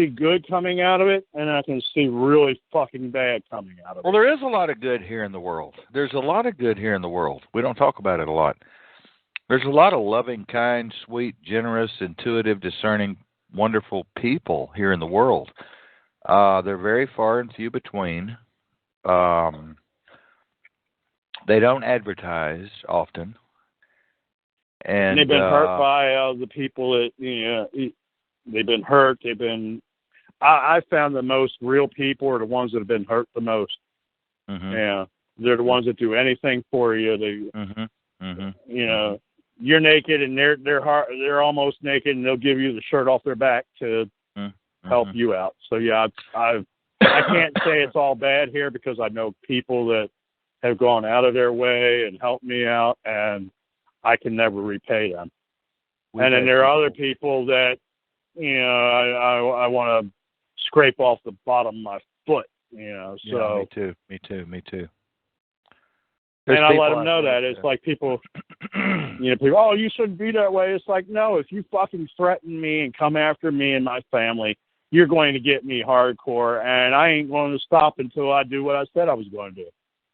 good coming out of it, and I can see really fucking bad coming out of it.
Well, there is a lot of good here in the world. There's a lot of good here in the world. We don't talk about it a lot. There's a lot of loving, kind, sweet, generous, intuitive, discerning, wonderful people here in the world. They're very far and few between. They don't advertise often. And
they've been hurt by the people that, they've been hurt. I found the most real people are the ones that have been hurt the most.
Mm-hmm.
Yeah. They're the ones that do anything for you. You're naked and they're almost naked, and they'll give you the shirt off their back to help you out. So yeah, I can't say it's all bad here, because I know people that have gone out of their way and helped me out, and I can never repay them. And then there are other people that, I want to scrape off the bottom of my foot, so.
Yeah, me too.
And I let them know that. It's like people, people, oh, you shouldn't be that way. It's like, no, if you fucking threaten me and come after me and my family, you're going to get me hardcore, and I ain't going to stop until I do what I said I was going to do.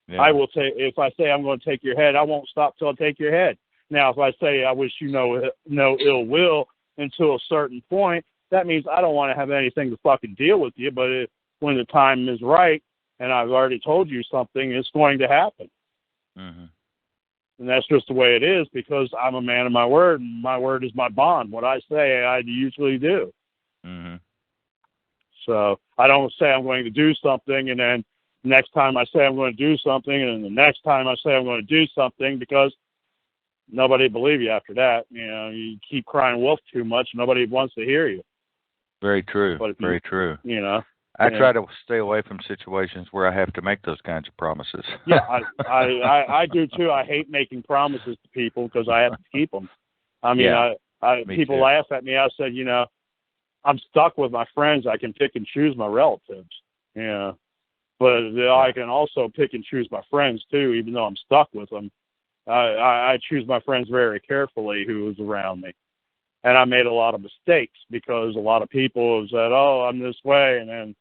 Yeah.
I will say, if I say I'm going to take your head, I won't stop till I take your head. Now, if I say I wish you no ill will until a certain point, that means I don't want to have anything to fucking deal with you. But when the time is right, and I've already told you something, it's going to happen.
Mm-hmm.
And that's just the way it is, because I'm a man of my word, and my word is my bond. What I say, I usually do.
Mm-hmm.
So I don't say I'm going to do something, and then next time I say I'm going to do something, and then the next time I say I'm going to do something, because nobody will believe you after that. You keep crying wolf too much, nobody wants to hear you.
Very true. Very true. I try to stay away from situations where I have to make those kinds of promises.
Yeah, I do too. I hate making promises to people, because I have to keep them. I mean, people
too.
laugh at me. I said, I'm stuck with my friends. I can pick and choose my relatives. But I can also pick and choose my friends too, even though I'm stuck with them. I choose my friends very carefully who is around me. And I made a lot of mistakes, because a lot of people have said, oh, I'm this way. And then,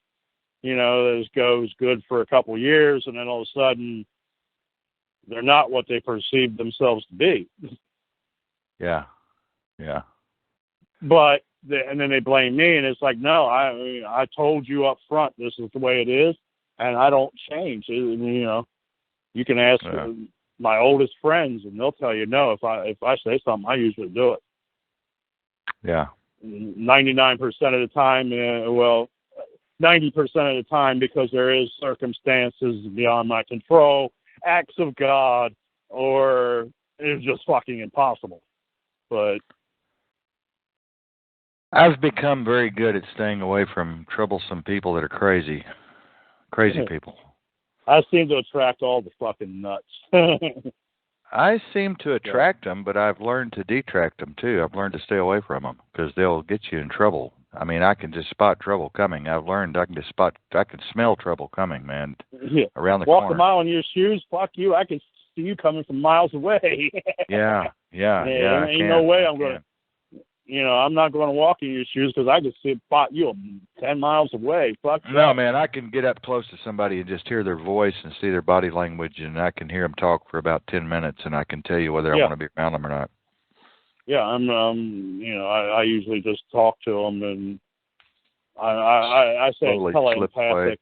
this goes good for a couple of years. And then all of a sudden, they're not what they perceive themselves to be.
Yeah.
But, and then they blame me. And it's like, no, I told you up front, this is the way it is. And I don't change. You can ask my oldest friends, and they'll tell you no. If I say something, I usually do it.
Yeah.
99% of the time, 90% of the time, because there is circumstances beyond my control, acts of God, or it's just fucking impossible. But
I've become very good at staying away from troublesome people that are crazy people.
I seem to attract all the fucking nuts.
I seem to attract them, but I've learned to detract them too. I've learned to stay away from them, because they'll get you in trouble. I mean, I can just spot trouble coming. I've learned I can smell trouble coming, man. Yeah. Around the corner.
Walk a mile in your shoes, fuck you. I can see you coming from miles away.
Yeah.
Ain't no way I'm going to. I'm not going to walk in your shoes, because I can spot you 10 miles away. Fuck
no,
that.
man, I can get up close to somebody and just hear their voice and see their body language, and I can hear them talk for about 10 minutes, and I can tell you whether I want to be around them or not.
Yeah, I usually just talk to them, and I say telepathic.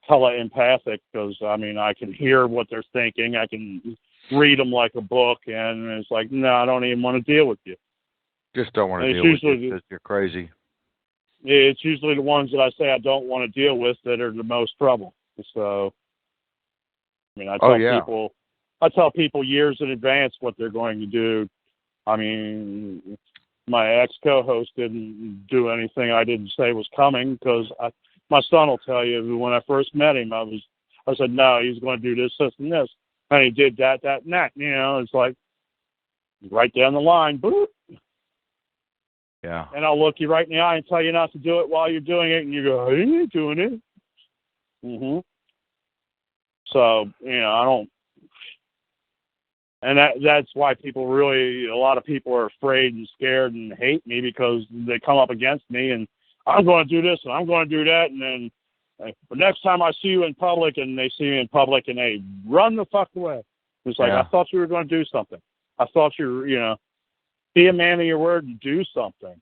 Telepathic, because, I can hear what they're thinking. I can read them like a book, and it's like, no, I don't even want to deal with you.
Just don't want to deal with you because you're crazy.
It's usually the ones that I say I don't want to deal with that are the most trouble. So, I tell people years in advance what they're going to do. My ex-co-host didn't do anything I didn't say was coming, because my son will tell you, when I first met him, I said, no, he's going to do this, this, and this. And he did that, and that. It's like right down the line, boop.
Yeah.
And I'll look you right in the eye and tell you not to do it while you're doing it, and you go, I ain't doing it. So, And that's why a lot of people are afraid and scared and hate me, because they come up against me and I'm going to do this and I'm going to do that. And then the next time I see you in public, and they see me in public and they run the fuck away. It's like, I thought you were going to do something. I thought you were, be a man of your word and do something.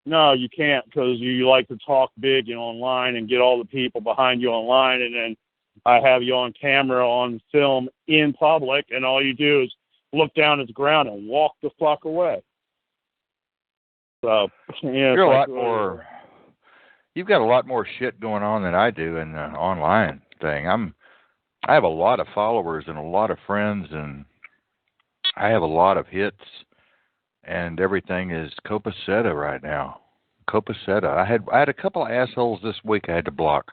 No, you can't, because you like to talk big and online and get all the people behind you online, and then I have you on camera, on film, in public, and all you do is look down at the ground and walk the fuck away. So,
you're a lot more. You've got a lot more shit going on than I do in the online thing. I have a lot of followers and a lot of friends, and I have a lot of hits, and everything is copacetic right now. Copacetic. I had a couple of assholes this week I had to block.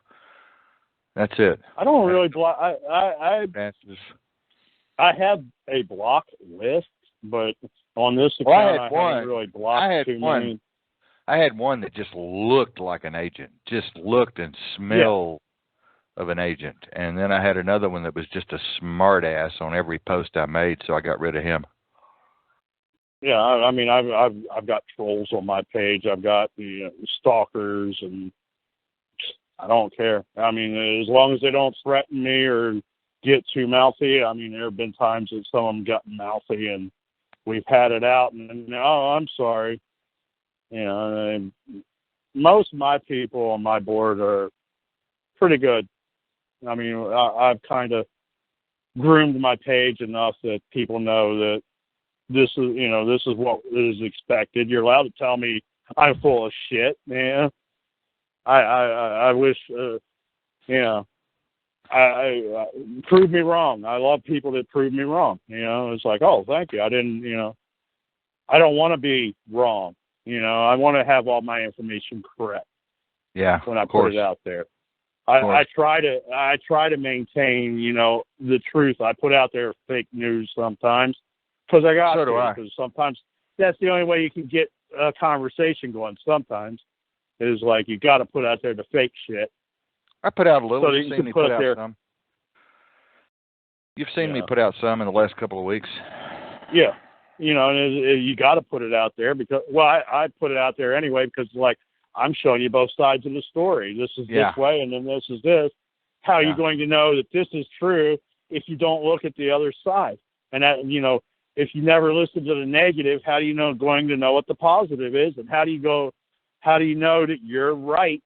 That's it.
I don't really block. I have a block list, but on this account, I haven't really blocked too many.
I had one that just looked like an agent, just looked and smelled of an agent. And then I had another one that was just a smart ass on every post I made, so I got rid of him.
Yeah, I mean, I've got trolls on my page. I've got the stalkers, and I don't care. I mean, as long as they don't threaten me or get too mouthy. I mean, there have been times that some of them got mouthy, and we've had it out, and then, oh, I'm sorry. And most of my people on my board are pretty good. I mean, I've kind of groomed my page enough that people know that this is what is expected. You're allowed to tell me I'm full of shit, man. I wish, I prove me wrong. I love people that prove me wrong. It's like, oh, thank you. I didn't, I don't want to be wrong. I want to have all my information correct.
Yeah.
When I put it out there, I try to maintain, the truth. I put out there fake news sometimes because I got to. Because sometimes that's the only way you can get a conversation going. Sometimes is like you got to put out there the fake shit.
I put out a little. So you've seen me put out some. You've seen me put out some in the last couple of weeks.
Yeah. And you got to put it out there because, well, I put it out there anyway because, like, I'm showing you both sides of the story. This is this way, and then this is this. How are you going to know that this is true if you don't look at the other side? And that, if you never listen to the negative, how do you going to know what the positive is? And how do you know that you're right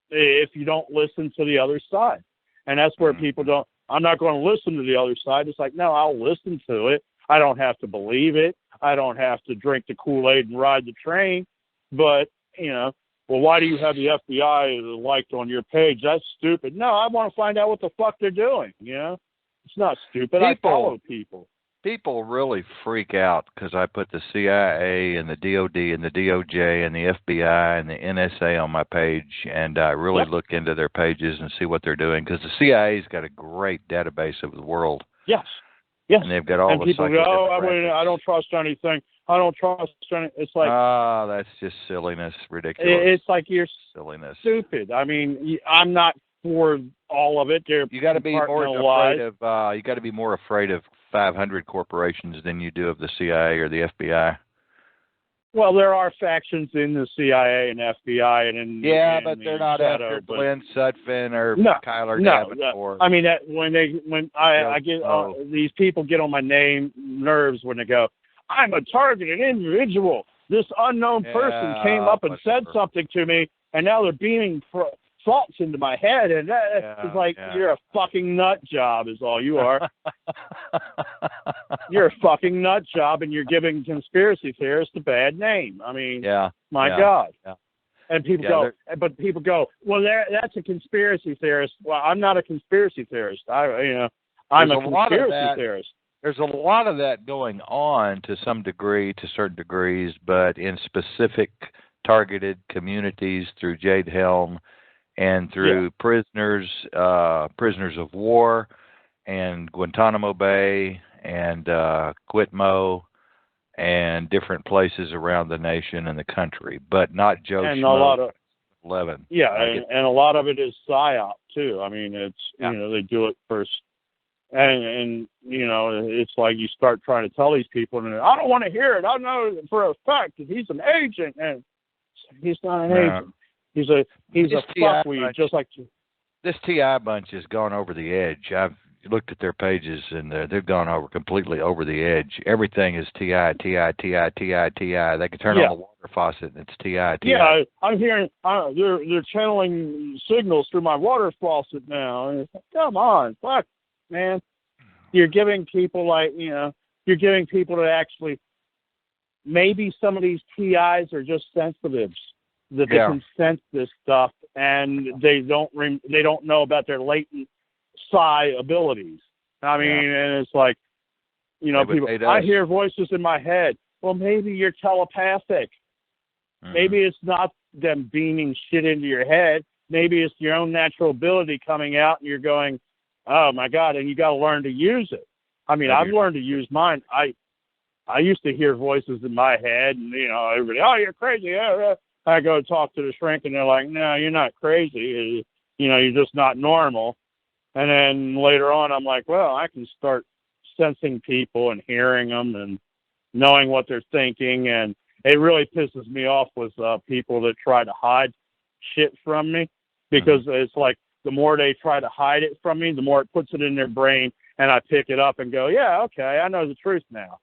if you don't listen to the other side? And that's where people don't. I'm not going to listen to the other side. It's like, no, I'll listen to it. I don't have to believe it. I don't have to drink the Kool-Aid and ride the train. But, well, why do you have the FBI liked on your page? That's stupid. No, I want to find out what the fuck they're doing, It's not stupid. I follow people.
People really freak out because I put the CIA and the DOD and the DOJ and the FBI and the NSA on my page, and I really look into their pages and see what they're doing because the CIA's got a great database of the world.
Yes. Yes.
And they've got all
and
the
people go, I don't trust anything. I don't trust any. It's like,
that's just silliness, ridiculous.
It's like you're
silliness,
stupid. I mean, I'm not for all of it.
You got to be more afraid of. You got to be more afraid of 500 corporations than you do of the CIA or the FBI.
Well, there are factions in the CIA and FBI and in
but they're not after Glenn Sutphin or Kiler Davenport.
I mean, when I get these people get on my nerves when they go, I'm a targeted individual. This unknown person came up and said something to me, and now they're beaming thoughts into my head, and it's like you're a fucking nut job is all you are. You're a fucking nut job, and you're giving conspiracy theorists a bad name. I mean, my God. Yeah. And people go, well, that's a conspiracy theorist. Well, I'm not a conspiracy theorist. I'm a conspiracy theorist.
There's a lot of that going on to some degree, to certain degrees, but in specific targeted communities through Jade Helm and through prisoners of war and Guantanamo Bay and Quitmo and different places around the nation and the country, but not Joe
and
Schmo,
a lot of
11.
Yeah, and a lot of it is PSYOP too. I mean, it's they do it for And it's like you start trying to tell these people, and I don't want to hear it. I know for a fact that he's an agent, and he's not an agent. He's a fuckweed, just like you.
This TI bunch has gone over the edge. I've looked at their pages, and they've gone completely over the edge. Everything is TI, TI, TI, TI, TI. They can turn on the water faucet, and it's TI, TI.
Yeah, I'm hearing they're channeling signals through my water faucet now. And it's like, come on, fuck, man. You're giving people to actually, maybe some of these TIs are just sensitives that they can sense this stuff, and they don't know about their latent psi abilities. I mean, and it's like, people, I hear voices in my head. Well, maybe you're telepathic. Mm-hmm. Maybe it's not them beaming shit into your head. Maybe it's your own natural ability coming out, and you're going, oh my God, and you got to learn to use it. I mean, I've learned to use mine. I used to hear voices in my head, and everybody, oh, you're crazy. I go talk to the shrink, and they're like, no, you're not crazy. You're just not normal. And then later on, I'm like, well, I can start sensing people and hearing them and knowing what they're thinking. And it really pisses me off with people that try to hide shit from me, because it's like the more they try to hide it from me, the more it puts it in their brain, and I pick it up and go, yeah, okay, I know the truth now.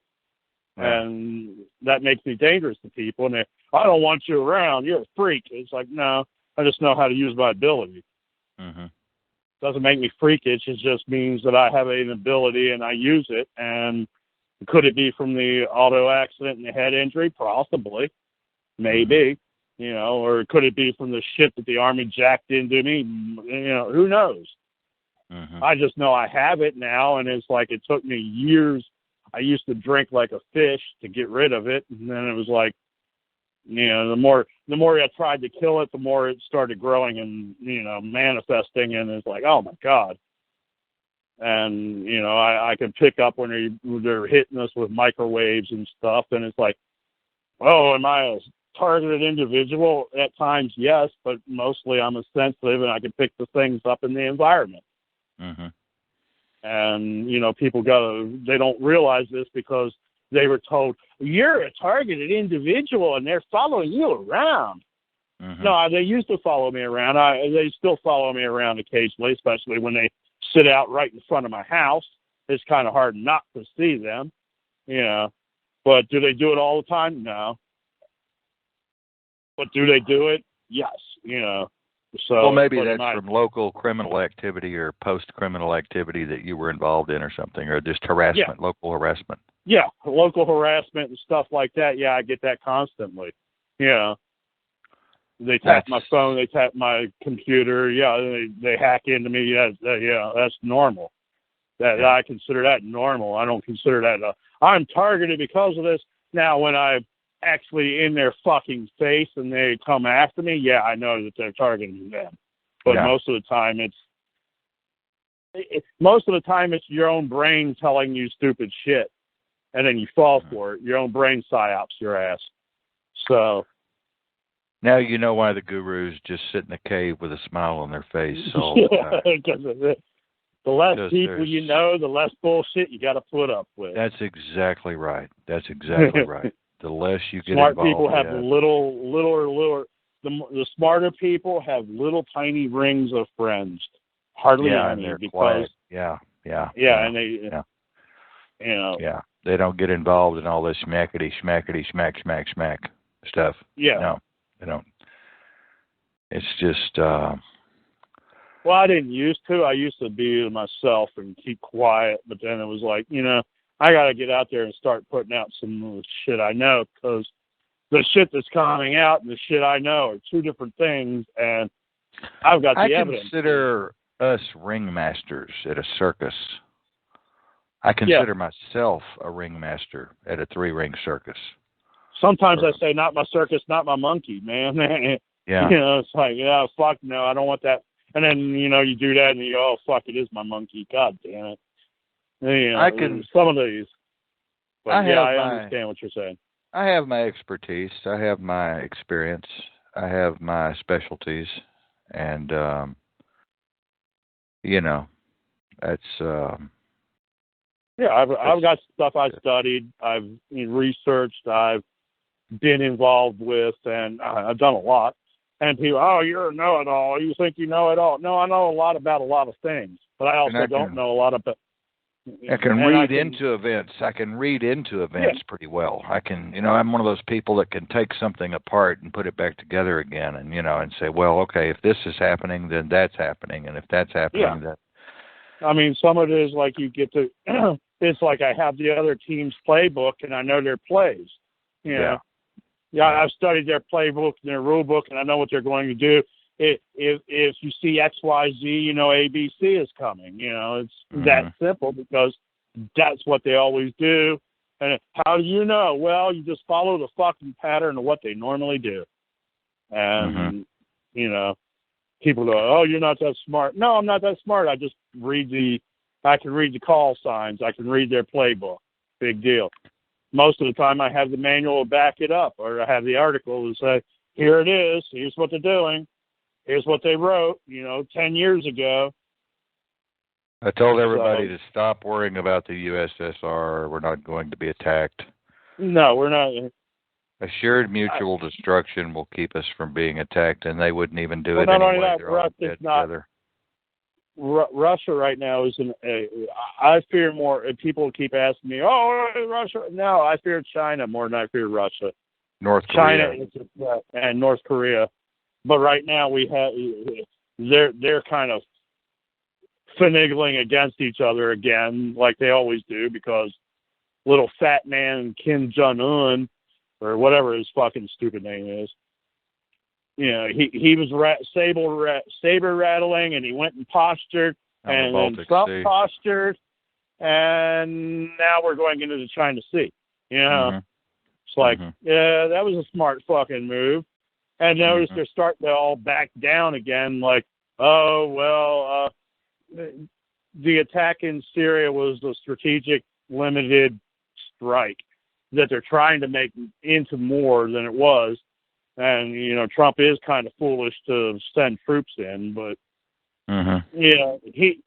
And that makes me dangerous to people. And I don't want you around. You're a freak. It's like, no, I just know how to use my ability. Mm-hmm. Doesn't make me freakish. It just means that I have an ability and I use it. And could it be from the auto accident and the head injury? Possibly. Maybe. Or could it be from the shit that the Army jacked into me? Who knows? Mm-hmm. I just know I have it now, and it's like it took me years. I used to drink like a fish to get rid of it, and then it was like, the more I tried to kill it, the more it started growing and manifesting, and it's like, oh my God. And I can pick up when they're hitting us with microwaves and stuff, and it's like, oh, am I a targeted individual? At times, yes, but mostly I'm a sensitive, and I can pick the things up in the environment. Mm-hmm. And, people they don't realize this because they were told, you're a targeted individual and they're following you around. Mm-hmm. No, they used to follow me around. They still follow me around occasionally, especially when they sit out right in front of my house. It's kind of hard not to see them, But do they do it all the time? No. But do they do it? Yes, So,
well, maybe that's from local criminal activity or post-criminal activity that you were involved in or something, or just harassment, local harassment. Yeah,
local harassment and stuff like that. Yeah, I get that constantly. They tap my phone, they tap my computer. Yeah, they hack into me. Yeah, that's normal. I consider that normal. I don't consider that I'm targeted because of this. Now, when I'm actually in their fucking face and they come after me, yeah, I know that they're targeting them. But most of the time it's your own brain telling you stupid shit, and then you fall for it. Your own brain psyops your ass. So
now you know why the gurus just sit in a cave with a smile on their face. So
the less people you know, the less bullshit you got to put up with.
That's exactly right. Right. The less you get
smart
involved,
people have little. The smarter people have little tiny rings of friends, hardly any,
they're
because
quiet. And
they,
they don't get involved in all this schmackety smack stuff.
Yeah,
no, they don't. It's just.
Well, I didn't used to. I used to be myself and keep quiet, but then it was like, I got to get out there and start putting out some shit I know, because the shit that's coming out and the shit I know are two different things, and I've got the evidence.
I consider us ringmasters at a circus. I consider myself a ringmaster at a 3-ring circus.
Sometimes I say, not my circus, not my monkey, man.
Yeah.
It's like, fuck no, I don't want that. And then, you do that and you go, oh, fuck, it is my monkey. God damn it. Some of these. But I understand what you're saying.
I have my expertise. I have my experience. I have my specialties. And, that's,
Yeah, I've got stuff I studied, I've researched, I've been involved with, and I've done a lot. And people, oh, you're a know-it-all. You think you know it all? No, I know a lot about a lot of things, but I also don't know a lot about.
I can read into events. I can read into events pretty well. I can, I'm one of those people that can take something apart and put it back together again, and and say, well, okay, if this is happening, then that's happening, and if that's happening, then.
I mean, some of it is like you get to. It's like I have the other team's playbook, and I know their plays. Yeah, I've studied their playbook and their rule book, and I know what they're going to do. If you see X, Y, Z, ABC is coming. It's that simple because that's what they always do. And how do you know? Well, you just follow the fucking pattern of what they normally do. And people go, "Oh, you're not that smart." No, I'm not that smart. I just I can read the call signs. I can read their playbook. Big deal. Most of the time, I have the manual to back it up, or I have the article to say, "Here it is. Here's what they're doing. Here's what they wrote, 10 years ago."
I told everybody to stop worrying about the USSR. We're not going to be attacked.
No, we're not.
Assured mutual destruction will keep us from being attacked, and they wouldn't even do it
not
anyway.
Only that,
They're all dead together.
Russia right now is I fear more. People keep asking me, "Oh, Russia." No, I fear China more than I fear Russia.
North Korea.
China is a threat, and North Korea. But right now they're kind of finagling against each other again, like they always do, because little fat man Kim Jong-un, or whatever his fucking stupid name is, he was saber rattling, and he went and postured, and then Trump postured, and now we're going into the China Sea. It's like, yeah, that was a smart fucking move. And notice they're starting to all back down again, like, oh, well, the attack in Syria was a strategic, limited strike that they're trying to make into more than it was. And, Trump is kind of foolish to send troops in, but, he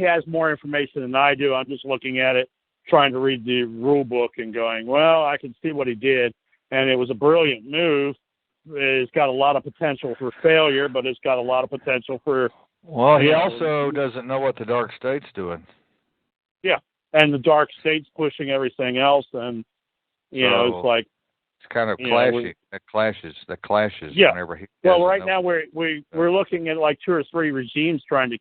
has more information than I do. I'm just looking at it, trying to read the rule book and going, well, I can see what he did. And it was a brilliant move. It's got a lot of potential for failure, but it's got a lot of potential for...
Well, he also doesn't know what the dark state's doing.
Yeah, and the dark state's pushing everything else, and, it's like...
It's kind of clashing. That clashes
yeah.
Whenever he...
Well, right now we're looking at like 2 or 3 regimes trying to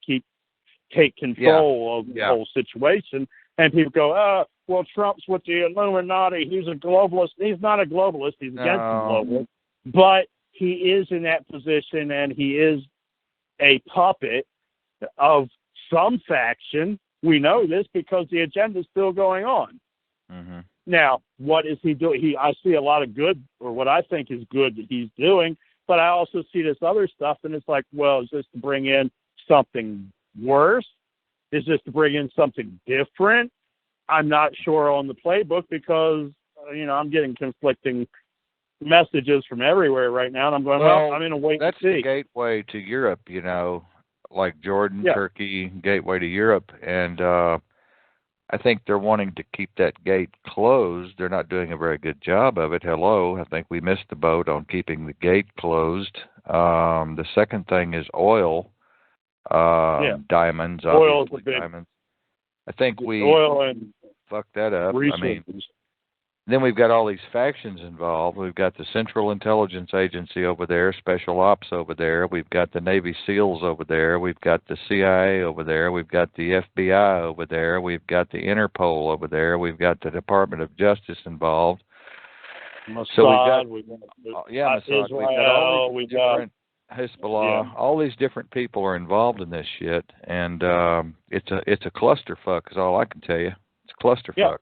take control of the whole situation, and people go, well, Trump's with the Illuminati. He's a globalist. He's not a globalist. He's against the globalists. But he is in that position, and he is a puppet of some faction. We know this because the agenda is still going on. Now, what is he doing? I see a lot of good, or what I think is good that he's doing, but I also see this other stuff, and it's like, well, is this to bring in something worse? Is this to bring in something different? I'm not sure on the playbook because, I'm getting conflicting messages from everywhere right now, and I'm going, well, I'm in a wait and see.
That's the gateway to Europe, like Jordan, Turkey, gateway to Europe, and I think they're wanting to keep that gate closed. They're not doing a very good job of it. I think we missed the boat on keeping the gate closed. The second thing is oil, diamonds, obviously diamonds. I think we fucked that up.
Resources.
Then we've got all these factions involved. We've got the Central Intelligence Agency over there, Special Ops over there. We've got the Navy SEALs over there. We've got the CIA over there. We've got the FBI over there. We've got the Interpol over there. We've got the Department of Justice involved.
Mossad,
Mossad.
Israel,
we've got Hezbollah. Yeah. All these different people are involved in this shit, and it's a clusterfuck. Is all I can tell you. It's a clusterfuck.
Yeah,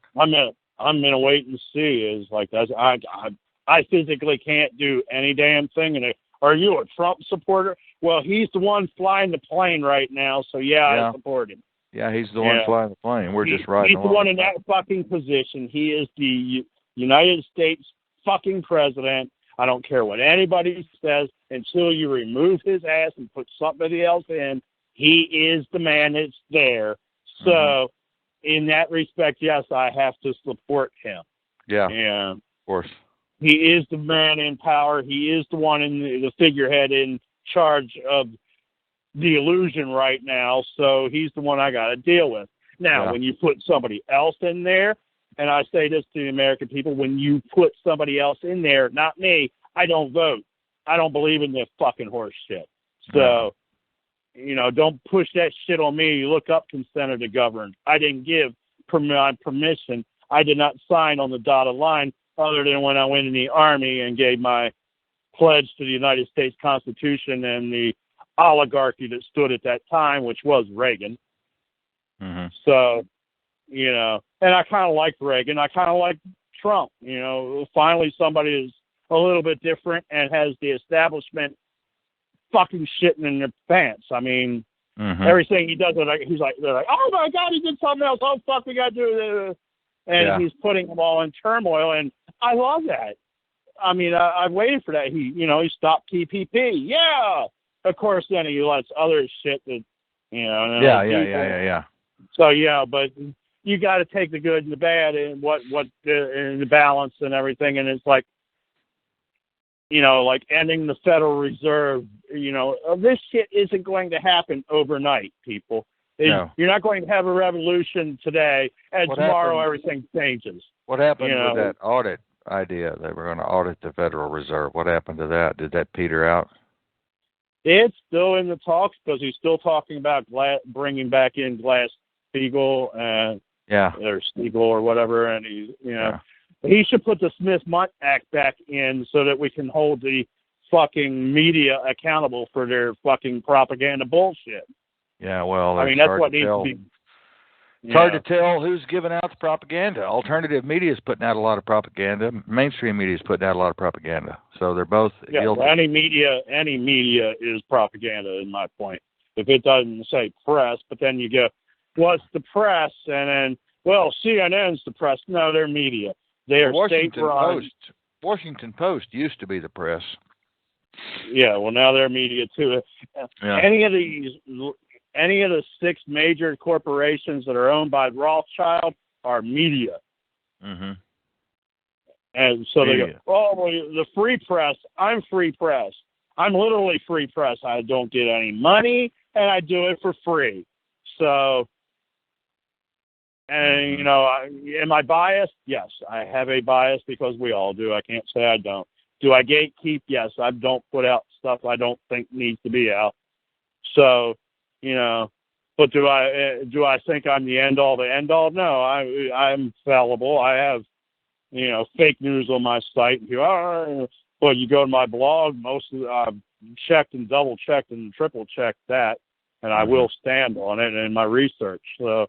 I'm in a wait and see. Is like that's I physically can't do any damn thing. And are you a Trump supporter? Well, he's the one flying the plane right now, so I support him.
Yeah, he's the one flying the plane. We're just riding along.
He's the one in that fucking position. He is the United States fucking president. I don't care what anybody says until you remove his ass and put somebody else in. He is the man that's there. So in that respect, yes, I have to support him.
Yeah,
And
of course.
he is the man in power. He is the one in the figurehead in charge of the illusion right now. So he's the one I got to deal with. Now, when you put somebody else in there, and I say this to the American people, when you put somebody else in there, not me, I don't vote. I don't believe in this fucking horse shit. So, don't push that shit on me. You look up consent to govern. I didn't give permission. I did not sign on the dotted line other than when I went in the Army and gave my pledge to the United States Constitution and the oligarchy that stood at that time, which was Reagan.
Mm-hmm.
So, and I kind of like Reagan. I kind of like Trump. Finally somebody is a little bit different and has the establishment fucking shitting in their pants. I mean, everything he does, they're like, oh my God, he did something else. Oh fuck, we got to do this. And he's putting them all in turmoil, and I love that. I mean, I've waited for that. He stopped TPP. Yeah. Of course, then he lets other shit that,
Yeah.
So, but you got to take the good and the bad and and the balance and everything. And it's like, like ending the Federal Reserve, this shit isn't going to happen overnight, people.
No.
You're not going to have a revolution today, and tomorrow everything changes.
What happened with that audit idea? They were going to audit the Federal Reserve. What happened to that? Did that peter out?
It's still in the talks because he's still talking about bringing back in Glass-Steagall or Steagall or whatever, and he should put the Smith-Mundt Act back in so that we can hold the fucking media accountable for their fucking propaganda bullshit.
Yeah, well,
I mean, that's what needs to be.
It's hard to tell who's giving out the propaganda. Alternative media is putting out a lot of propaganda. Mainstream media is putting out a lot of propaganda. So they're both guilty.
Well, any media is propaganda, in my point. If it doesn't say press, but then you go, what's the press? And then, well, CNN's the press. No, they're media. They are state-run.
Washington Post used to be the press.
Yeah, well, now they're media too.
Yeah.
Any of the 6 major corporations that are owned by Rothschild are media.
Mm-hmm.
And so they go, oh, well, the free press, I'm free press. I'm literally free press. I don't get any money, and I do it for free. So, and, am I biased? Yes, I have a bias because we all do. I can't say I don't. Do I gatekeep? Yes, I don't put out stuff I don't think needs to be out. So, but do I think I'm the end all, the end all? No, I'm fallible. I have, fake news on my site. But you go to my blog, most of I've checked and double checked and triple checked that, and I will stand on it in my research. So,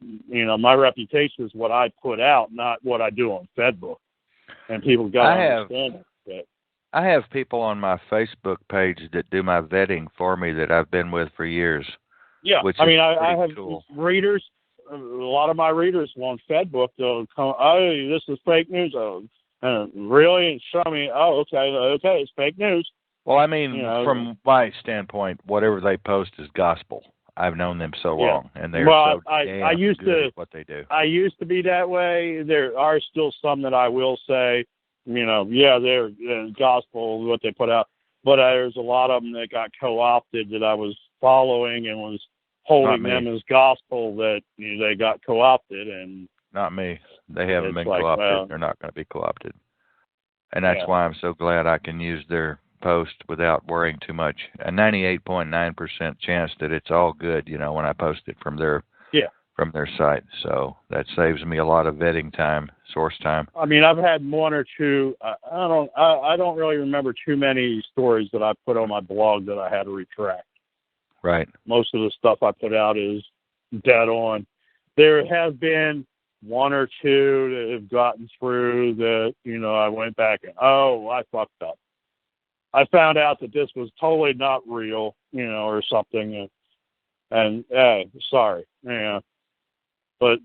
my reputation is what I put out, not what I do on FedBook. And people got to understand it.
I have people on my Facebook page that do my vetting for me that I've been with for years.
Yeah, I have
cool.
readers. A lot of my readers on FedBook, they'll come, oh, this is fake news. Oh, really? And show me, oh, okay, it's fake news.
Well, I mean, from my standpoint, whatever they post is gospel. I've known them so long, and they're so damn good at what they do.
I used to be that way. There are still some that I will say, they're gospel, what they put out. But there's a lot of them that got co-opted that I was following and was holding them as gospel that they got co-opted. And
not me. They haven't been co-opted. They're not going to be co-opted. And that's why I'm so glad I can use their post without worrying too much. A 98.9% chance that it's all good, when I post it from their site. So that saves me a lot of vetting time, source time.
I mean, I've had one or two. I don't really remember too many stories that I put on my blog that I had to retract.
Right.
Most of the stuff I put out is dead on. There have been one or two that have gotten through that, I went back and, I fucked up. I found out that this was totally not real, or something. And sorry. Yeah. But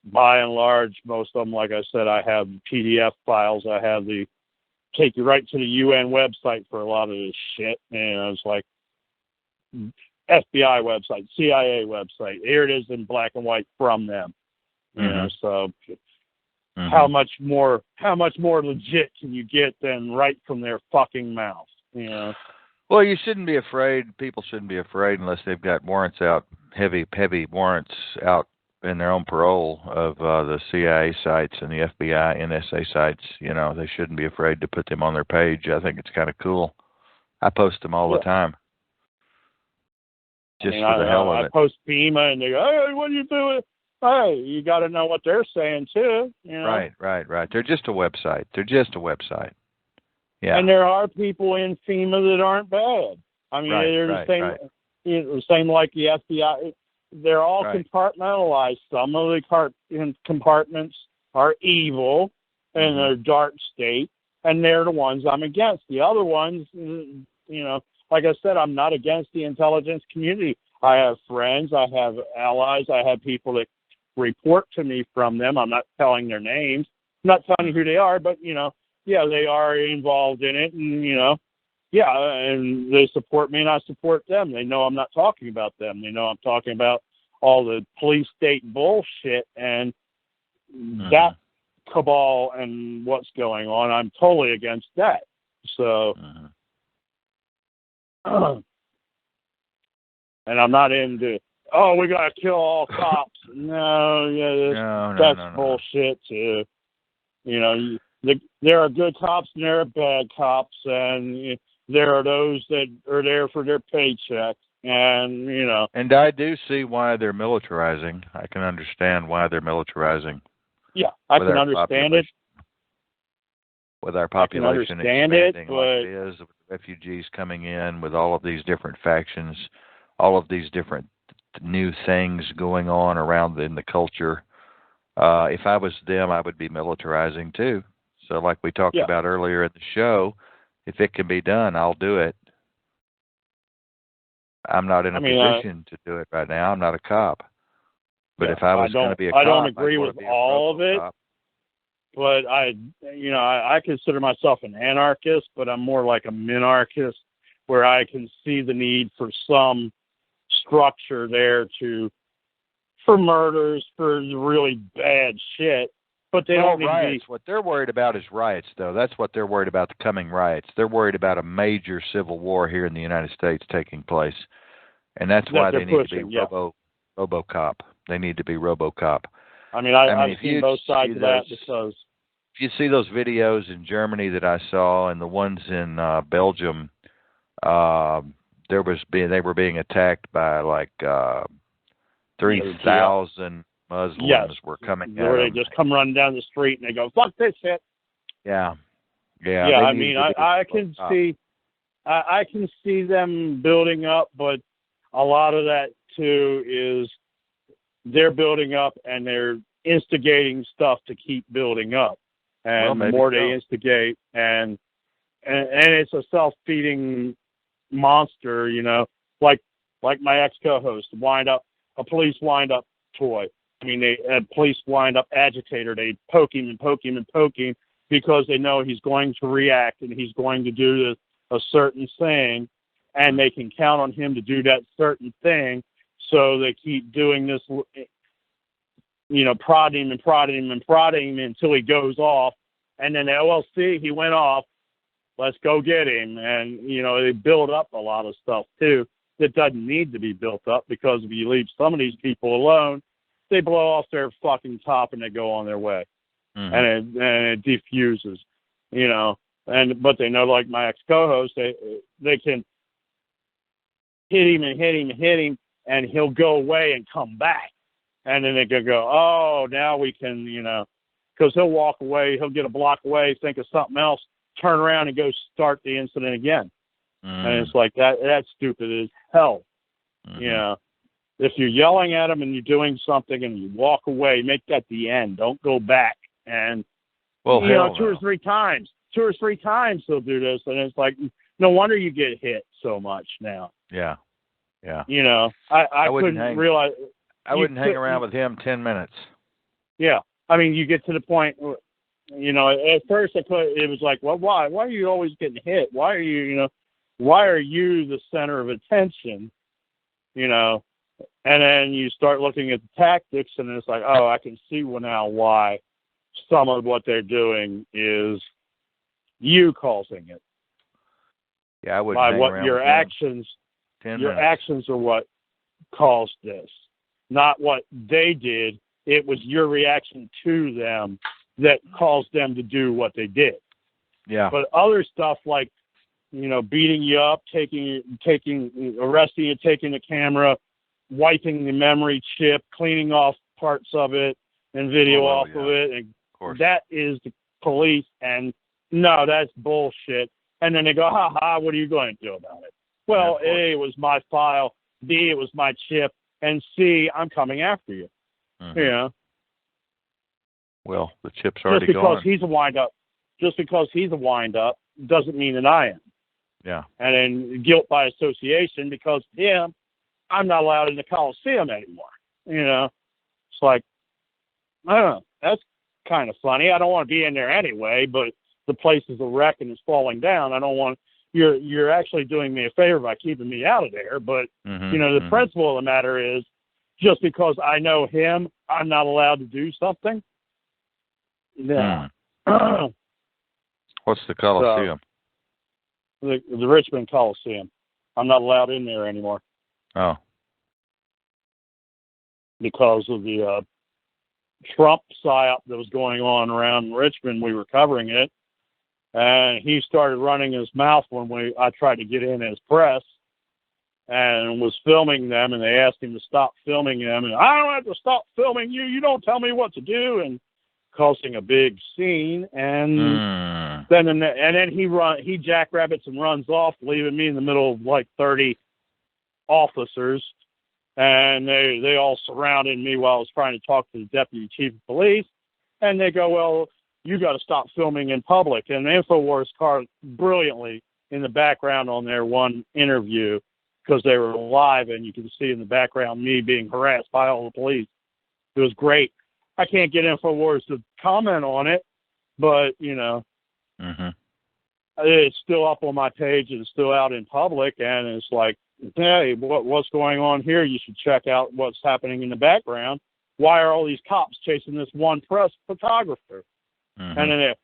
by and large, most of them, like I said, I have PDF files. I have take you right to the UN website for a lot of this shit. It's like FBI website, CIA website. Here it is in black and white from them. You know, so how much more legit can you get than right from their fucking mouth? You know.
Well, you shouldn't be afraid. People shouldn't be afraid unless they've got warrants out, heavy warrants out in their own parole of the CIA sites and the FBI, NSA sites. You know, they shouldn't be afraid to put them on their page. I think it's kind of cool. I post them all the time. Just for the hell of it.
I post FEMA and they go, hey, what are you doing? Hey, you got to know what they're saying too. You know?
Right. They're just a website. Yeah.
And there are people in FEMA that aren't bad. I mean, they're the same. You know, the same like the FBI. They're all compartmentalized. Some of the compartments are evil and they're dark state, and they're the ones I'm against. The other ones, you know, like I said, I'm not against the intelligence community. I have friends, I have allies, I have people that report to me from them. I'm not telling their names. I'm not telling you who they are, but, you know, yeah, they are involved in it, and, you know, yeah, and they support me and I support them. They know I'm not talking about them. They know I'm talking about all the police state bullshit and that cabal and what's going on. I'm totally against that. So, and I'm not into, oh, we got to kill all cops. No, that's bullshit too. You know, there are good cops and there are bad cops, and there are those that are there for their paycheck, and, you know.
And I do see why they're militarizing. I can understand why they're militarizing.
Yeah, I can understand it.
With our population expanding like it is, with refugees coming in, with all of these different factions, all of these different new things going on around in the culture. If I was them, I would be militarizing too. So like we talked about earlier in the show, if it can be done, I'll do it. I'm not in a position to do it right now. I'm not a cop. But if I was going to be a cop,
I don't agree with all of it. But I consider myself an anarchist, but I'm more like a minarchist, where I can see the need for some structure there for murders, for really bad shit. But they don't need
riots. What they're worried about is riots, though. That's what they're worried about, the coming riots. They're worried about a major civil war here in the United States taking place. And that's why they need to be RoboCop. They need to be RoboCop.
I mean, I've seen both sides of that, because
if you see those videos in Germany that I saw and the ones in Belgium, they were being attacked by like 3,000 Muslims were coming at them.
They just come running down the street and they go, fuck this shit.
Yeah.
I mean, I can see them building up, but a lot of that too is they're building up and they're instigating stuff to keep building up. And the more they instigate, and it's a self-feeding monster, you know, like my ex-co-host, a police wind-up toy. I mean, a police wind-up agitator. They poke him and poke him and poke him because they know he's going to react and he's going to do a certain thing, and they can count on him to do that certain thing. So they keep doing this, you know, prodding him until he goes off. And then he went off. Let's go get him. And, you know, they build up a lot of stuff, too, that doesn't need to be built up, because if you leave some of these people alone, they blow off their fucking top and they go on their way. And it diffuses, you know. But they know, like my ex-co-host, they can hit him, and he'll go away and come back. And then they can go, oh, now we can, you know, because he'll walk away, he'll get a block away, think of something else, turn around and go start the incident again. And it's like that's stupid as hell. You know, if you're yelling at them and you're doing something and you walk away, make that the end. Don't go back. And, two or three times they'll do this. And it's like, no wonder you get hit so much now.
Yeah.
You know, I couldn't realize.
I wouldn't hang around with him 10 minutes.
Yeah. I mean, you get to the point, you know, at first it was like, well, why? Why are you always getting hit? Why are you, you know, why are you the center of attention? You know, And then you start looking at the tactics, and it's like, oh, I can see now why some of what they're doing is you causing it.
Yeah, I would.
By what your actions, actions are what caused this, not what they did. It was your reaction to them that caused them to do what they did.
Yeah.
But other stuff like, beating you up, arresting you, taking the camera, wiping the memory chip, cleaning off parts of it and video off of it, and that is the police. And no, that's bullshit. And then they go, ha ha, what are you going to do about it? Well, A, it was my file. B, it was my chip. And C, I'm coming after you.
Mm-hmm. Well, the chip's already
gone. Just because he's a wind-up doesn't mean that I am.
Yeah.
And then guilt by association, because him, I'm not allowed in the Coliseum anymore. It's like, I don't know. That's kind of funny. I don't want to be in there anyway, but the place is a wreck and it's falling down. I don't want. You're actually doing me a favor by keeping me out of there. But the principle of the matter is, just because I know him, I'm not allowed to do something. Yeah.
What's the Coliseum?
The Richmond Coliseum. I'm not allowed in there anymore.
Oh.
Because of the Trump psyop that was going on around Richmond. We were covering it. And he started running his mouth when I tried to get in as press and was filming them, and they asked him to stop filming them. And I don't have to stop filming you. You don't tell me what to do. And causing a big scene. And then he jackrabbits and runs off, leaving me in the middle of like 30 officers. And they all surrounded me while I was trying to talk to the deputy chief of police. And they go, well, you got to stop filming in public. And InfoWars caught brilliantly in the background on their one interview, because they were live, and you can see in the background me being harassed by all the police. It was great. I can't get InfoWars to comment on it, but, it's still up on my page, and it's still out in public, and it's like, hey, what's going on here? You should check out what's happening in the background. Why are all these cops chasing this one press photographer? And then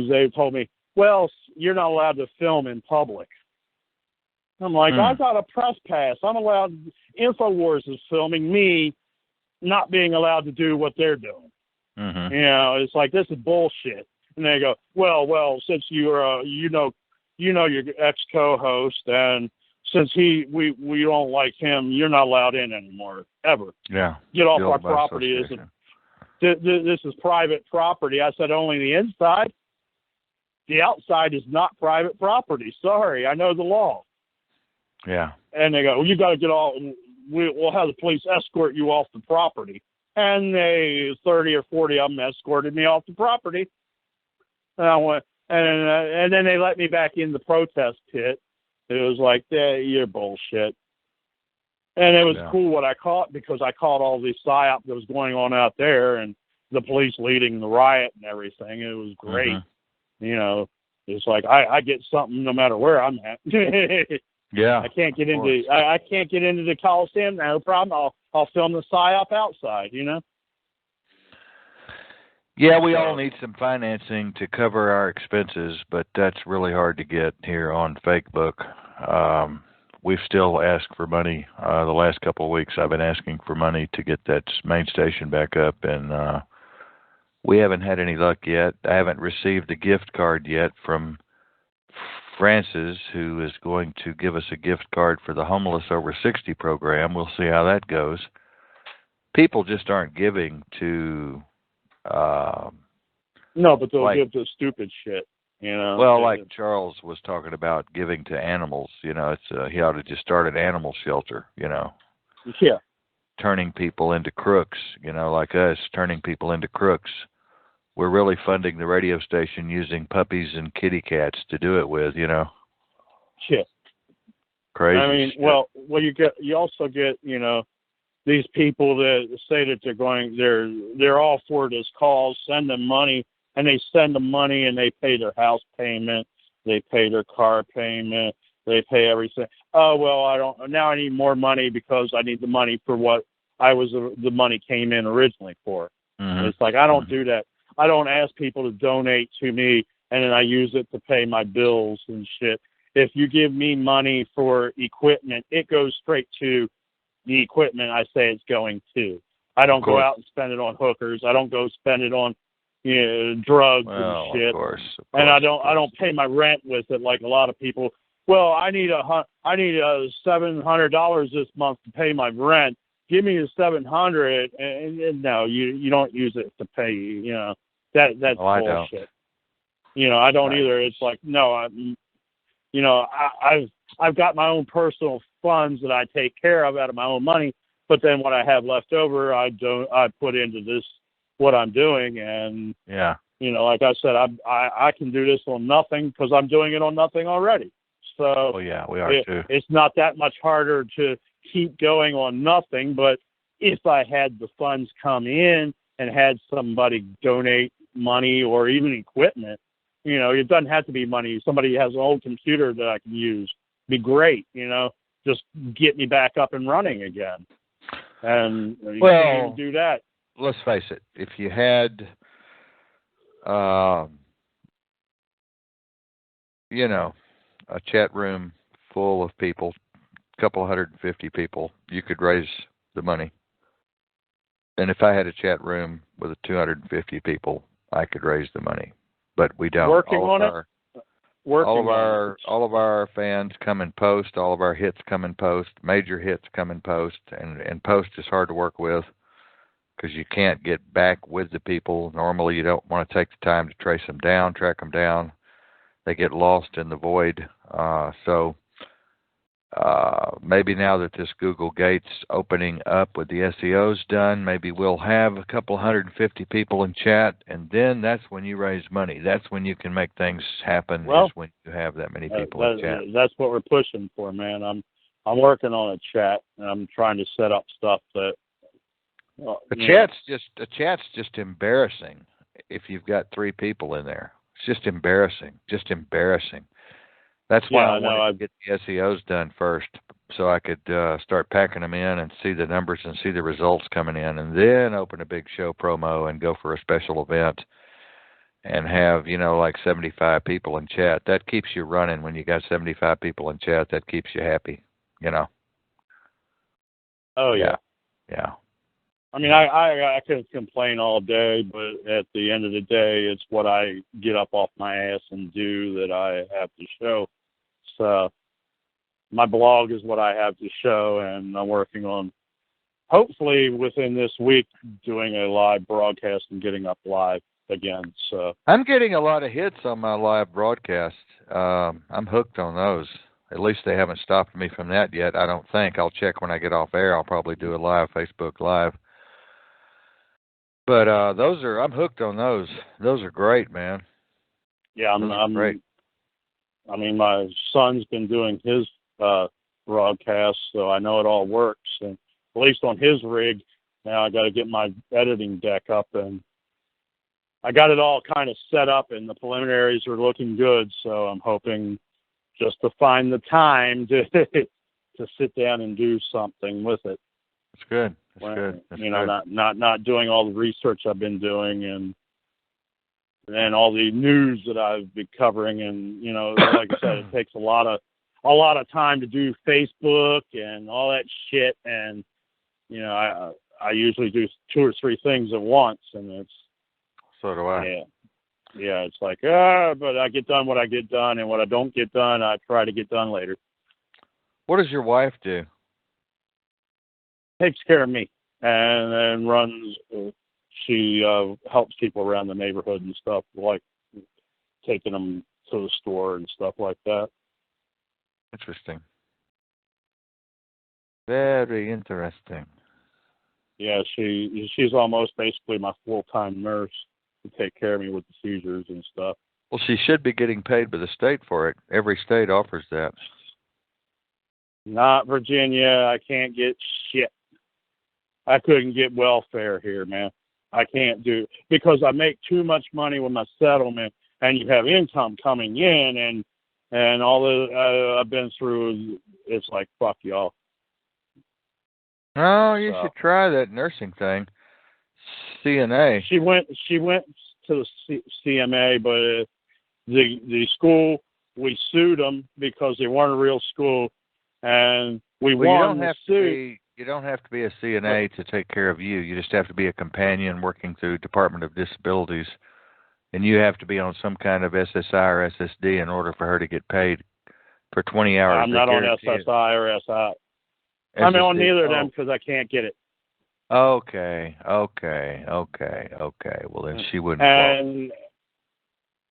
they told me, well, you're not allowed to film in public. I'm like, I got a press pass. I'm allowed. InfoWars is filming me not being allowed to do what they're doing. It's like, this is bullshit. And they go, well, since you're, your ex-co-host, and since we don't like him, you're not allowed in anymore, ever.
Yeah.
Get off our property. This is private property. I said, only the inside. The outside is not private property. Sorry, I know the law.
Yeah.
And they go, well, you got to get off. We'll have the police escort you off the property. And 30 or 40 of them escorted me off the property. And I went, and then they let me back in the protest pit. It was like, you're bullshit. And it was cool what I caught, because I caught all this psyop that was going on out there, and the police leading the riot and everything. It was great. It's like I get something no matter where I'm at.
Yeah.
I can't get into the Coliseum. No problem. I'll film the psyop outside.
Yeah, we all need some financing to cover our expenses, but that's really hard to get here on Facebook. We've still asked for money. The last couple of weeks I've been asking for money to get that main station back up, and we haven't had any luck yet. I haven't received a gift card yet from Francis, who is going to give us a gift card for the Homeless Over 60 program. We'll see how that goes. People just aren't giving to...
no, but they'll give to stupid shit.
Well, like Charles was talking about giving to animals, he ought to just start an animal shelter,
Yeah.
Turning people into crooks, like us, turning people into crooks. We're really funding the radio station using puppies and kitty cats to do it with,
Shit.
Crazy.
I mean,
shit.
well, you also get, these people that say that they're all for this cause, send them money. And they send them money, and they pay their house payment, they pay their car payment, They pay everything. Oh, well, now I need more money because I need the money for what the money came in originally for.
Mm-hmm.
And it's like, I don't do that. I don't ask people to donate to me and then I use it to pay my bills and shit. If you give me money for equipment, it goes straight to the equipment I say it's going to. I don't go out and spend it on hookers. I don't go spend it on drugs and shit.
Of course,
and I don't pay my rent with it like a lot of people. Well, I need $700 this month to pay my rent. Give me the $700, and no, you don't use it to pay. That's bullshit. I don't either. It's like no, I've got my own personal funds that I take care of out of my own money, but then what I have left over, I put into this what I'm doing, and like I said, I can do this on nothing because I'm doing it on nothing already. So
we are too.
It's not that much harder to keep going on nothing, but if I had the funds come in and had somebody donate money or even equipment, it doesn't have to be money. Somebody has an old computer that I can use. Be great, just get me back up and running again. And you can't even do that.
Let's face it. If you had, a chat room full of people, a couple 150 people, you could raise the money. And if I had a chat room with 250 people, I could raise the money. But we don't. All of our fans come and post. All of our hits come and post. Major hits come and post. And post is hard to work with because you can't get back with the people. Normally, you don't want to take the time to track them down. They get lost in the void. So maybe now that this Google Gate's opening up with the SEOs done, maybe we'll have a couple 150 people in chat, and then that's when you raise money. That's when you can make things happen. Is when you have that many people in chat.
That's what we're pushing for, man. I'm working on a chat, and I'm trying to set up stuff that.
A chat's just embarrassing if you've got 3 people in there. It's just embarrassing. That's why I wanted to get the SEOs done first, so I could start packing them in and see the numbers and see the results coming in, and then open a big show promo and go for a special event and have, like 75 people in chat. That keeps you running. When you got 75 people in chat, that keeps you happy,
Oh, yeah.
Yeah.
I mean, I could complain all day, but at the end of the day, it's what I get up off my ass and do that I have to show. So my blog is what I have to show, and I'm working on, hopefully within this week, doing a live broadcast and getting up live again. So
I'm getting a lot of hits on my live broadcast. I'm hooked on those. At least they haven't stopped me from that yet, I don't think. I'll check when I get off air. I'll probably do a live Facebook Live. But I'm hooked on those. Those are great, man.
Yeah, I'm great. I mean, my son's been doing his broadcast, so I know it all works. And at least on his rig, now I got to get my editing deck up, and I got it all kind of set up, and the preliminaries are looking good. So I'm hoping just to find the time to sit down and do something with it.
That's good. That's good.
Not doing all the research I've been doing and all the news that I've been covering, and like I said, it takes a lot of time to do Facebook and all that shit, and I usually do 2 or 3 things at once, and it's
so do I.
Yeah, it's like but I get done what I get done, and what I don't get done, I try to get done later.
What does your wife do?
Takes care of me and then runs. She helps people around the neighborhood and stuff, like taking them to the store and stuff like that.
Interesting. Very interesting.
Yeah, she's almost basically my full-time nurse to take care of me with the seizures and stuff.
Well, she should be getting paid by the state for it. Every state offers that.
Not Virginia. I can't get shit. I couldn't get welfare here, man. I can't do, because I make too much money with my settlement, and you have income coming in, and and all the I've been through, it's like, fuck y'all.
Oh, you should try that nursing thing. CNA.
She went to the CMA, but the school, we sued them because they weren't a real school, and we won the suit.
You don't have to be a CNA to take care of you. You just have to be a companion working through Department of Disabilities, and you have to be on some kind of SSI or SSD in order for her to get paid for 20 hours.
I'm not on SSI or SI. I'm on neither of them because I can't get it.
Okay. Well, then she wouldn't
qualify.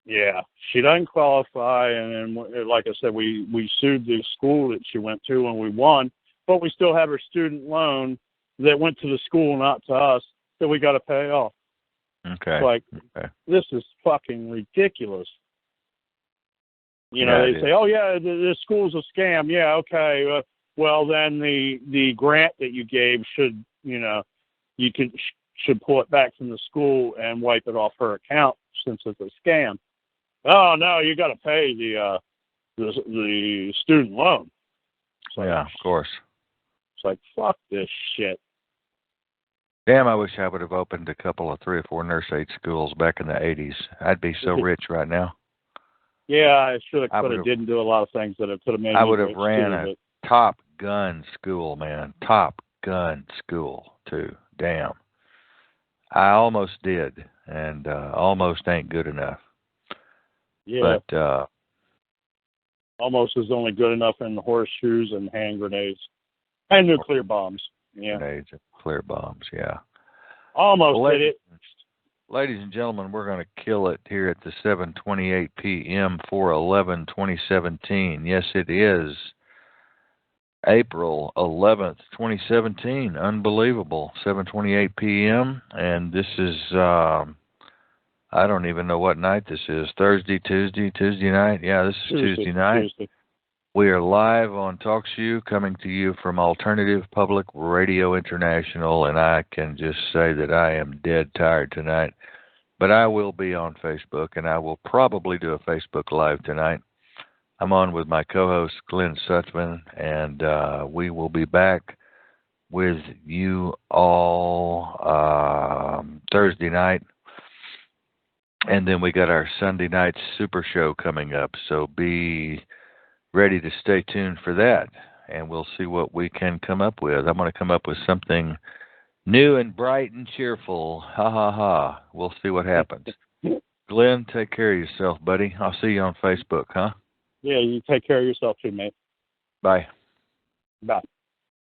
Yeah, she doesn't qualify, and like I said, we sued the school that she went to, and we won, but we still have her student loan that went to the school, not to us, that we got to pay off.
Okay.
It's like, this is fucking ridiculous. You know, they say, oh, yeah, the school's a scam. Yeah, okay. Well, then the grant that you gave should, should pull it back from the school and wipe it off her account since it's a scam. Oh, no, you got to pay the student loan.
Like, yeah, of course.
It's like, fuck this shit.
Damn, I wish I would have opened a couple of 3 or 4 nurse aid schools back in the 80s. I'd be so rich right now.
Yeah, I should have, could have, didn't do a lot of things that it could have made me
I would have
rich
ran
too,
a Top Gun school, man. Top Gun school, too. Damn. I almost did, and almost ain't good enough.
Yeah.
But
almost is only good enough in horseshoes and hand grenades. And nuclear bombs. Yeah.
Grenades and clear bombs, yeah.
Almost did it.
Ladies and gentlemen, we're going to kill it here at the 7:28 p.m. 4/11/2017. Yes, it is April 11th, 2017. Unbelievable. 7:28 p.m. And this is, I don't even know what night this is. Tuesday night? Yeah, this is Tuesday night.
Tuesday.
We are live on TalkShoe, coming to you from Alternative Public Radio International, and I can just say that I am dead tired tonight. But I will be on Facebook, and I will probably do a Facebook Live tonight. I'm on with my co-host, Glenn Sutzman, and we will be back with you all Thursday night. And then we got our Sunday night Super Show coming up, so be ready to stay tuned for that, and we'll see what we can come up with. I'm going to come up with something new and bright and cheerful. Ha, ha, ha. We'll see what happens. Glenn, take care of yourself, buddy. I'll see you on Facebook, huh?
Yeah, you take care of yourself too, mate.
Bye.
Bye.